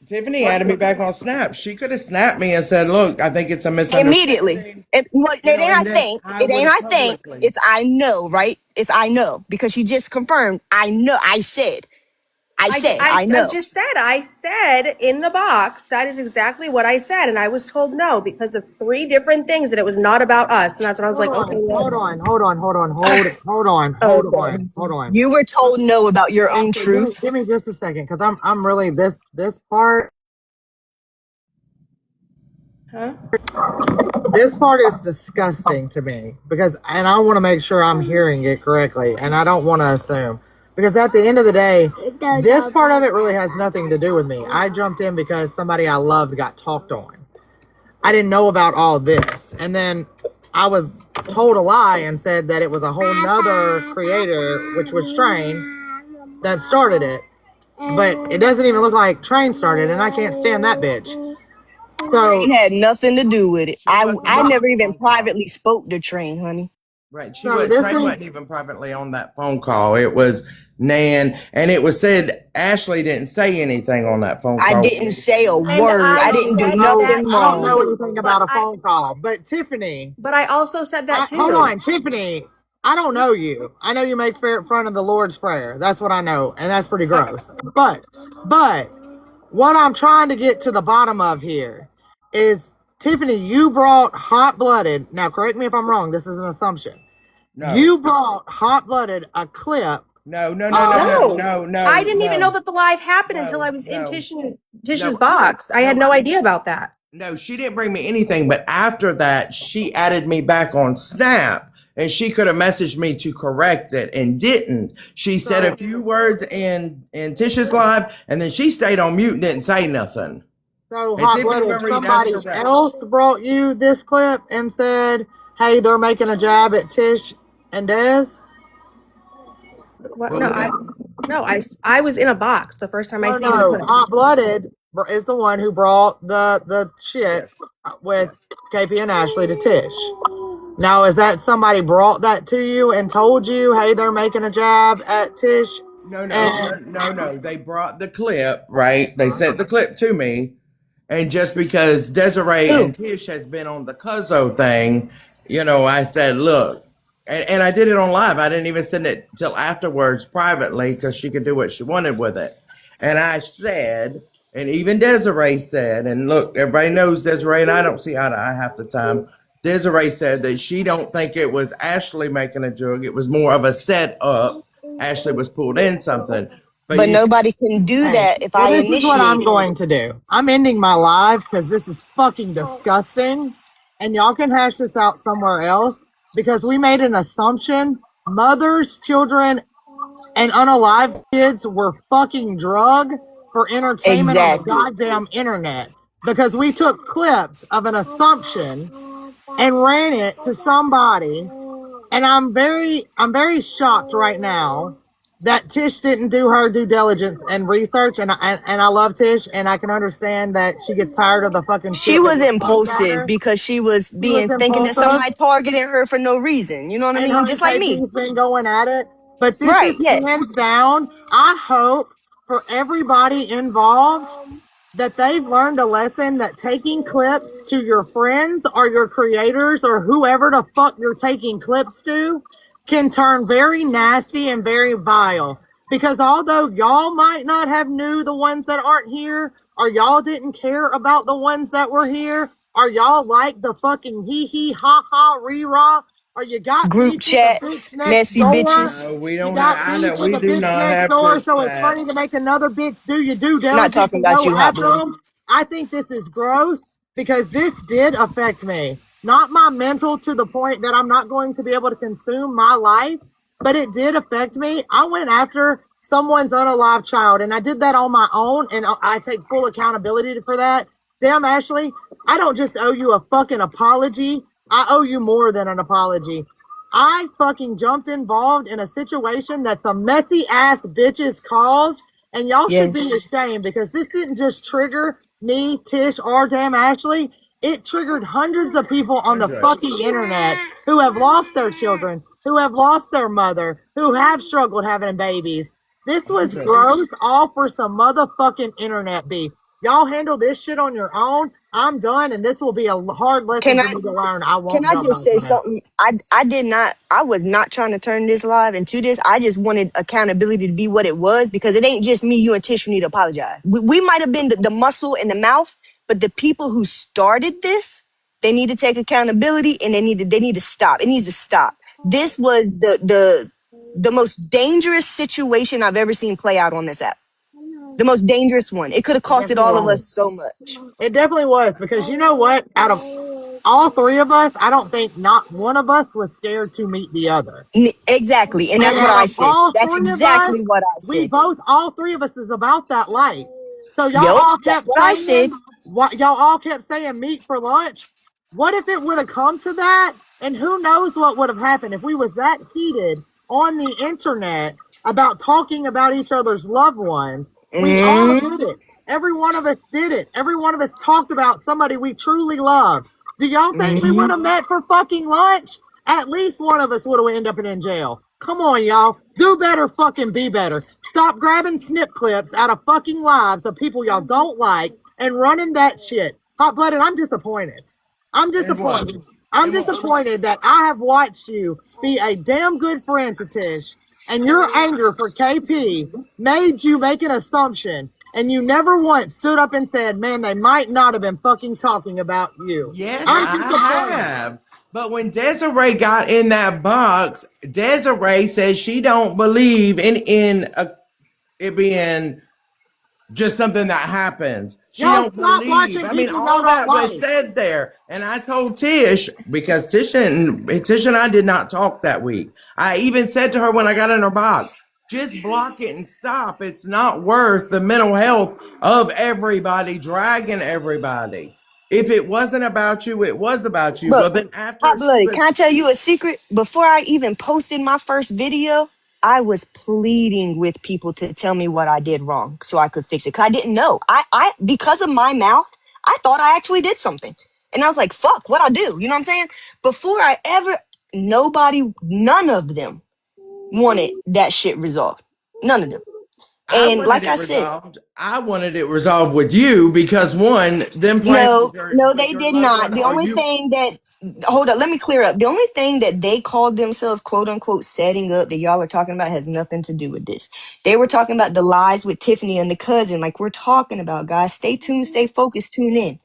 Tiffany added me back on Snap. She could have snapped me and said, "Look, I think it's a misunderstanding." Immediately. It You ain't know, I and then think. I It would ain't have I think. publicly. It's I know, right? It's I know because she just confirmed. I know. I said. I I know. just said, I said in the box, that is exactly what I said. And I was told no because of 3 different things that it was not about us. And that's when I was Hold like, okay, on, well, hold on, hold on, hold on, hold on, hold Okay. on, hold on. You were told no about your own Okay, truth. give me just a second, because I'm really this part. huh? This part is disgusting to me because, and I want to make sure I'm hearing it correctly, and I don't want to assume because at the end of the day, this part of it really has nothing to do with me. I jumped in because somebody I loved got talked on. I didn't know about all this, and then I was told a lie and said that it was a whole nother creator, which was Train, that started it. But it doesn't even look like Train started, and I can't stand that bitch. So Train had nothing to do with it. She wasn't I on never that even phone call. privately spoke to Train, honey. Right. so this Train is wasn't even privately on that phone call. It was Nan, and it was said Ashley didn't say anything on that phone I call. didn't say a And word. I I didn't do said that nothing I don't wrong. know too. anything about a phone call, but Tiffany, But I also said that hold too. on, Tiffany. I don't know you. I know you make fun of the Lord's Prayer. That's what I know, and that's pretty gross. But what I'm trying to get to the bottom of here is Tiffany. You brought Hot Blooded. Now, correct me if I'm wrong. This is an assumption. No. You brought Hot Blooded a clip. No. I didn't even know that the live happened until I was in Tish's box. I had no idea about that. No, she didn't bring me anything, but after that, she added me back on Snap. And she could have messaged me to correct it and didn't. She said a few words in Tisha's live, and then she stayed on mute and didn't say nothing. So, And Hot Tiffany Blooded, Memory, that's somebody correct. else brought you this clip and said, hey, they're making a jab at Tish and Dez? What? What No, was I was in a box the first time I seen the No, clip. Hot Blooded is the one who brought the shit Yes. with KP and Ashley to Tish. Now, is that somebody brought that to you and told you, hey, they're making a jab at Tish? No. They brought the clip, right? They sent the clip to me. And just because Desiree and Tish has been on the Cuzzo thing, I said, look, and I did it on live. I didn't even send it till afterwards privately because she could do what she wanted with it. And I said, and even Desiree said, and look, everybody knows Desiree and I don't see eye to eye half the time. Desiree said that she don't think it was Ashley making a joke. It was more of a setup. Ashley was pulled in something. But You see, nobody can do Hey, that if well, I this is what I'm initiated it. going to do. I'm ending my live because this is fucking disgusting. And y'all can hash this out somewhere else because we made an assumption. Mothers, children, and unalive kids were fucking drugged for entertainment on the Exactly. goddamn internet because we took clips of an assumption and ran it to somebody. And I'm very shocked right now that Tish didn't do her due diligence and research. And I love Tish, and I can understand that she gets tired of the fucking She shit that was gets thrown at impulsive her. because she was She was thinking that impulsive, somebody targeted her for no reason. You know what I and mean? her and Just like me. KP's been going at it. But this Right. is Yes. hands down. I hope for everybody involved that they've learned a lesson that taking clips to your friends or your creators or whoever the fuck you're taking clips to can turn very nasty and very vile. Because although y'all might not have knew the ones that aren't here, or y'all didn't care about the ones that were here, or y'all like the fucking hee hee ha ha ree rah, or you got Group beef with the chats, bitch next messy door, bitches. no, we you don't have. got I beef know with we the do bitch not next have door, group so it's chat. funny to make another bitch do your due Not diligence talking and about go you, hot after blooded. them. I think this is gross because this did affect me. Not my mental to the point that I'm not going to be able to consume my life, but it did affect me. I went after someone's unalive child, and I did that on my own, and I take full accountability for that. Damn, Ashley, I don't just owe you a fucking apology. I owe you more than an apology. I fucking jumped involved in a situation that some messy ass bitches caused, and y'all should be Yes. ashamed because this didn't just trigger me, Tish, or damn Ashley. It triggered hundreds of people on the Hundreds. fucking internet who have lost their children, who have lost their mother, who have struggled having babies. This was Hundreds. gross, all for some motherfucking internet beef. Y'all handle this shit on your own. I'm done, and this will be a hard lesson Can for I me to learn. I can won't I jump just back say in it. something? I was not trying to turn this live into this. I just wanted accountability to be what it was, because it ain't just me, you, and Tish who need to apologize. We might have been the muscle in the mouth, but the people who started this, they need to take accountability, and they need to stop. It needs to stop. This was the most dangerous situation I've ever seen play out on this app. The most dangerous one. It could have It costed definitely all of was. us so much. It definitely was, because you know what? Out of all three of us, I don't think not one of us was scared to meet the other. Exactly. And And that's what out I of said. all That's three of us, exactly what I we said. both, all three of us is about that life. So y'all Yup, all that's kept what I said. saying, what y'all all kept saying, meet for lunch. What if it would have come to that? And who knows what would have happened if we was that heated on the internet about talking about each other's loved ones. We all Mm, did it. Every one of us did it. Every one of us talked about somebody we truly loved. Do y'all think we would mm. have met for fucking lunch? At least one of us would have ended up in jail. Come on, y'all. Do better, fucking be better. Stop grabbing snip clips out of fucking lives of people y'all don't like and running that shit. Hot blooded, I'm disappointed. I'm And what? disappointed. I'm And what? disappointed that I have watched you be a damn good friend to Tish, and your anger for KP made you make an assumption, and you never once stood up and said, man, they might not have been fucking talking about you. Yes, I'm I disappointed. have. But when Desiree got in that box, Desiree says she don't believe it being just something that happens. She Y'all don't stop believe. watching I mean, people y'all all don't that was like. said there. And I told Tish, because Tish and I did not talk that week. I even said to her when I got in her box, just block it and stop. It's not worth the mental health of everybody dragging everybody. If it wasn't about you, it was about you. Look, But then after hot she blooded. was, Can I tell you a secret? Before I even posted my first video, I was pleading with people to tell me what I did wrong so I could fix it. Cause I didn't know. I because of my mouth, I thought I actually did something. And I was like, fuck, what I do? You know what I'm saying? Before I ever, none of them wanted that shit resolved. None of them. I And wanted like it I said, resolved. I wanted it resolved with you because one, them playing no, no, with they your did loved not. one, The or only you. thing that, hold up, let me clear up. The only thing that they called themselves, quote unquote, setting up that y'all are talking about has nothing to do with this. They were talking about the lies with Tiffany and the cousin, like we're talking about, guys. Stay tuned, stay focused, tune in.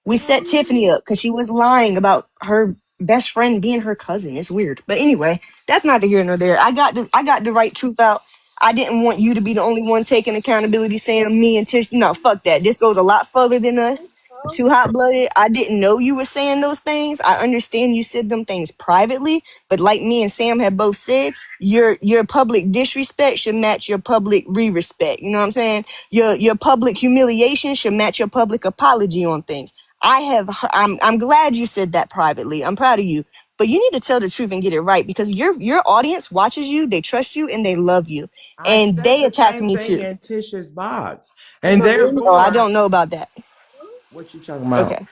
We set Tiffany up because she was lying about her best friend being her cousin. It's weird. But anyway, that's neither here nor there. I got the right truth out. I didn't want you to be the only one taking accountability, saying me and Tish. No, fuck that. This goes a lot further than us. Too hot blooded. I didn't know you were saying those things. I understand you said them things privately, but like me and Sam have both said, your public disrespect should match your public re-respect. You know what I'm saying? Your public humiliation should match your public apology on things. I'm glad you said that privately. I'm proud of you. But you need to tell the truth and get it right, because your audience watches you, they trust you, and they love you. I And said they the attacked same me thing too. in Tish's box, And and Oh, I therefore, don't know about that. what you talking about? Okay.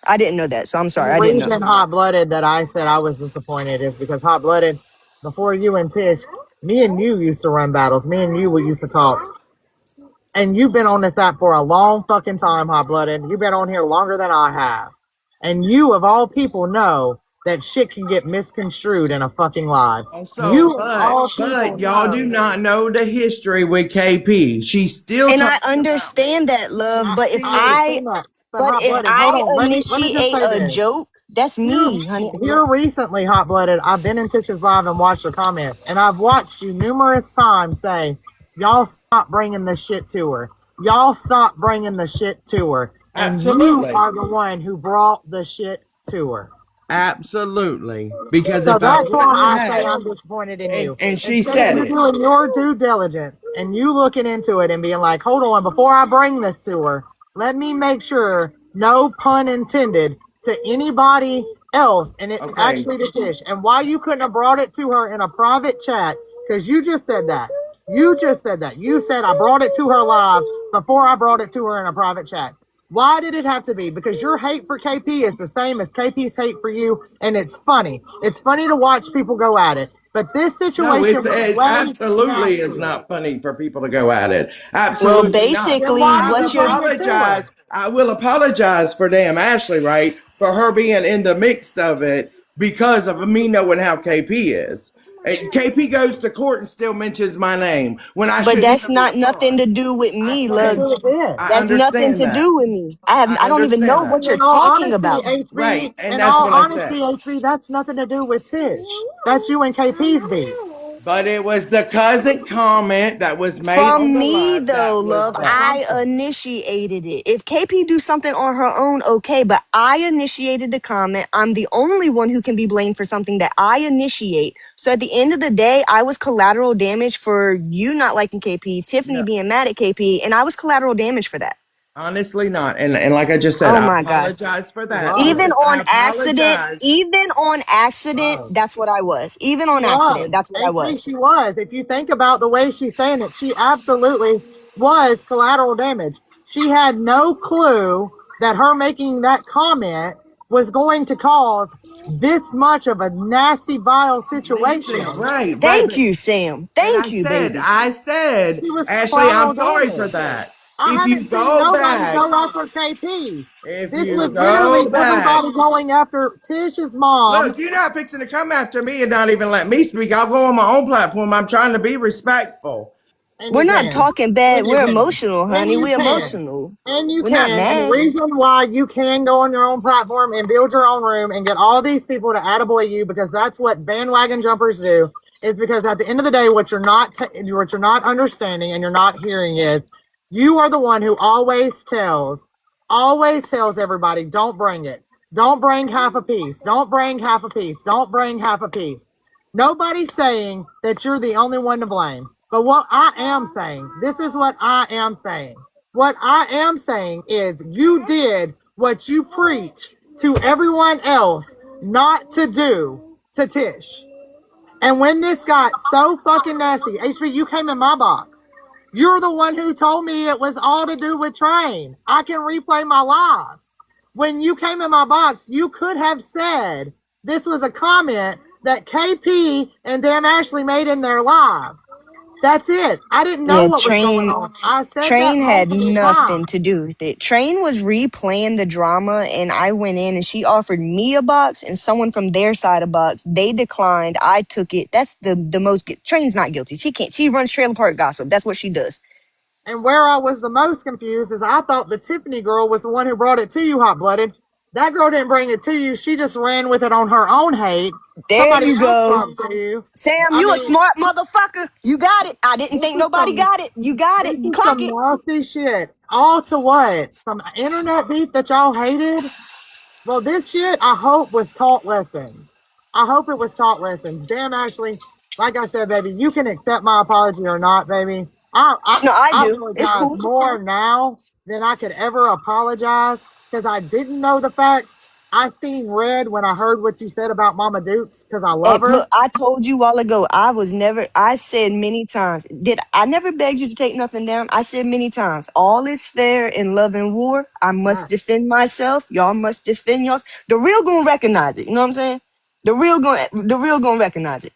I didn't know that, so I'm the sorry. I didn't know. reason hot blooded that I said I was disappointed is because hot blooded, before you and Tish, me and you used to run battles. Me and you used to talk. And you've been on this app for a long fucking time, hot blooded. You've been on here longer than I have. And you, of all people, know that shit can get misconstrued in a fucking live. Also, You, of but all people, but y'all do know. not know the history with KP. She's still And I talking about. understand that, love, She's but I still. understand that. But but hot if blooded, hold I on. Let me just initiate say a this. joke, that's Here, me, honey. here recently, hot blooded, I've been in Tish's live and watched the comments, and I've watched you numerous times say, "Y'all stop bringing the shit to her. Y'all stop bringing the shit to her." And you Absolutely. are the one who brought the shit to her. Absolutely. Because So if I that's why wouldn't I say have, I'm disappointed in you. and she Instead of said you it. doing your due diligence and you looking into it and being like, hold on, before I bring this to her, let me make sure, no pun intended, to anybody else, and it's Okay. actually the Tish. And why you couldn't have brought it to her in a private chat, because you just said that. You just said that. You said I brought it to her live before I brought it to her in a private chat. Why did it have to be? Because your hate for KP is the same as KP's hate for you, and it's funny. It's funny to watch people go at it. But this No, situation was it way absolutely is nastier. not funny for people to go at it. Well, Absolutely not. Then basically, why I did you what you're bring it to her? apologize. I will apologize for damn Ashley, right? For her being in the mix of it because of me knowing how KP is. And KP goes to court and still mentions my name when I but shouldn't that's even not nothing respond. to do with I me, Yes, look. fucking, it did. I That's nothing understand to that. do with me. I I don't even know understand what that. you're In all talking honesty, about. HB, Right. And in that's all what I honesty, said. HB, that's nothing to do with Tish. That's you and KP's beef. But it was the cousin comment that was made on From the me live though, that was love, that. I initiated it. If KP do something on her own, okay, but I initiated the comment. I'm the only one who can be blamed for something that I initiate. So at the end of the day, I was collateral damage for you not liking KP, Tiffany No, being mad at KP, and I was collateral damage for that. honestly not. And like I just said, Oh I my God. apologize for You that. was. Even Listen, I on accident, apologize. even on accident, Was. that's what I was. Even She on was. accident, that's what I HB, was. she was. If you think about the way she's saying it, she absolutely was collateral damage. She had no clue that her making that comment was going to cause this much of a nasty, vile Listen, situation. right. Thank But you, Sam. and Thank you, baby. I said, She was Ashley, I'm collateral sorry for damage. that. I If you haven't seen go nobody back, go after KP. if This you was literally go back, everybody going after Tish's mom. look, you're not fixing to come after me and not even let me speak. I'll go on my own platform. I'm trying to be respectful. And We're you not can. talking bad. And you We're can. emotional, And honey. you We're can. emotional. And you We're not can. And the mad. reason why you can go on your own platform and build your own room and get all these people to attaboy you, because that's what bandwagon jumpers do, is because at the end of the day, what you're not understanding and you're not hearing is you are the one who always tells everybody, don't bring it. Don't bring half a piece. Don't bring half a piece. Don't bring half a piece. Nobody's saying that you're the only one to blame. But what I am saying, this is what I am saying. What I am saying is you did what you preach to everyone else not to do to Tish. And when this got so fucking nasty, HB, you came in my box. You're the one who told me it was all to do with Train. I can replay my live. When you came in my box, you could have said this was a comment that KP and Dan Ashley made in their live. That's it. I didn't know Yeah, what was going on. I said that Train had multiple nothing times. to do with it. Train was replaying the drama, and I went in and she offered me a box and someone from their side a box. They declined. I took it. That's the most. Train's not guilty. She can't. She runs Trailer Park Gossip. That's what she does. And where I was the most confused is I thought the Tiffany girl was the one who brought it to you, hot blooded. That girl didn't bring it to you. She just ran with it on her own hate. There Somebody you else go. brought it to you. Sam, I you a mean, smart motherfucker. You got it. I didn't this think is nobody some got it. You got this it. is Clock some it. nasty shit. All to what? Some internet beef that y'all hated? Well, this shit, I hope, was taught lessons. I hope it was taught lessons. Damn, Ashley, like I said, baby, you can accept my apology or not, baby. No, I I do. It's apologize cool. more now than I could ever apologize because I didn't know the facts. I seen red when I heard what you said about Mama Dukes because I love And her. look, I told you all ago, I was never, I said many times, did I never begged you to take nothing down? I said many times, all is fair in love and war. I must Right. defend myself. Y'all must defend yours. The real gonna recognize it. You know what I'm saying? The real gonna recognize it.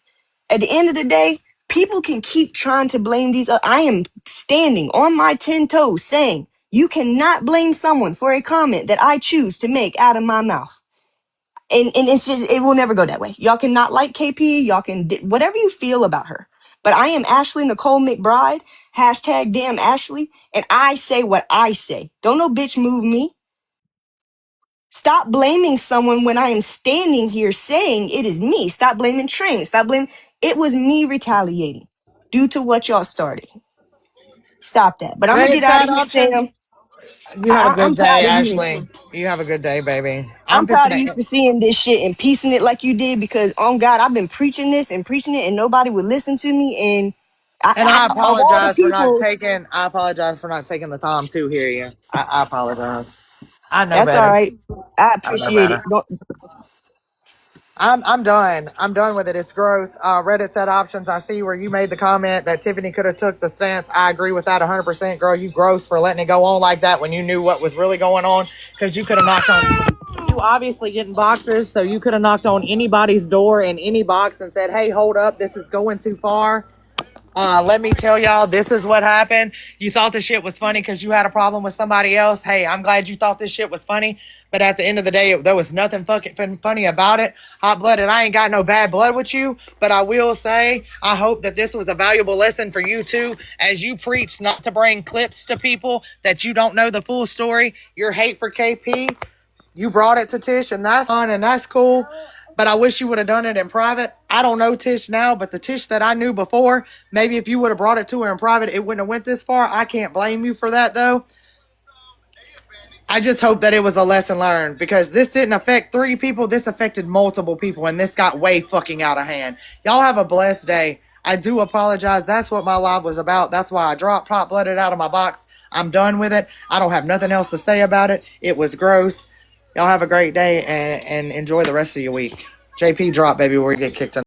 At the end of the day, people can keep trying to blame these. I am standing on my 10 toes saying, you cannot blame someone for a comment that I choose to make out of my mouth, and it's just it will never go that way. Y'all cannot like KP. Y'all can whatever you feel about her. But I am Ashley Nicole McBride. Hashtag damn Ashley. And I say what I say. Don't no bitch move me. Stop blaming someone when I am standing here saying it is me. Stop blaming Train. Stop blaming. It was me retaliating due to what y'all started. Stop that. But I'm gonna get Ain't out of that here, option? Sam. You have a I'm good day, proud of you. Ashley. You have a good day, baby. I'm I'm just proud of gonna. you for seeing this shit and piecing it like you did because, on God, I've been preaching this and preaching it and nobody would listen to me. And And I of all the apologize for not people, taking. I apologize for not taking the time to hear you. I apologize. I know that's all better. right. I I know appreciate it. better. Don't, I'm done. I'm done with it. It's gross. Reddit said options. I see where you made the comment that Tiffany could have took the stance. I agree with that 100%. Girl, you gross for letting it go on like that when you knew what was really going on, because you could have knocked on. You obviously getting boxes, so you could have knocked on anybody's door in any box and said, hey, hold up, this is going too far. Let me tell y'all, this is what happened. You thought this shit was funny because you had a problem with somebody else. Hey, I'm glad you thought this shit was funny. But at the end of the day, there was nothing fucking funny about it. Hot-blooded, I ain't got no bad blood with you. But I will say, I hope that this was a valuable lesson for you too. As you preach not to bring clips to people that you don't know the full story. Your hate for KP, you brought it to Tish, and that's fun and that's cool. But I wish you would have done it in private. I don't know Tish now, but the Tish that I knew before, maybe if you would have brought it to her in private, it wouldn't have went this far. I can't blame you for that, though. I just hope that it was a lesson learned, because this didn't affect 3 people. This affected multiple people, and this got way fucking out of hand. Y'all have a blessed day. I do apologize. That's what my live was about. That's why I dropped Hot Blooded out of my box. I'm done with it. I don't have nothing else to say about it. It was gross. Y'all have a great day and enjoy the rest of your week. JP drop, baby, where you get kicked in.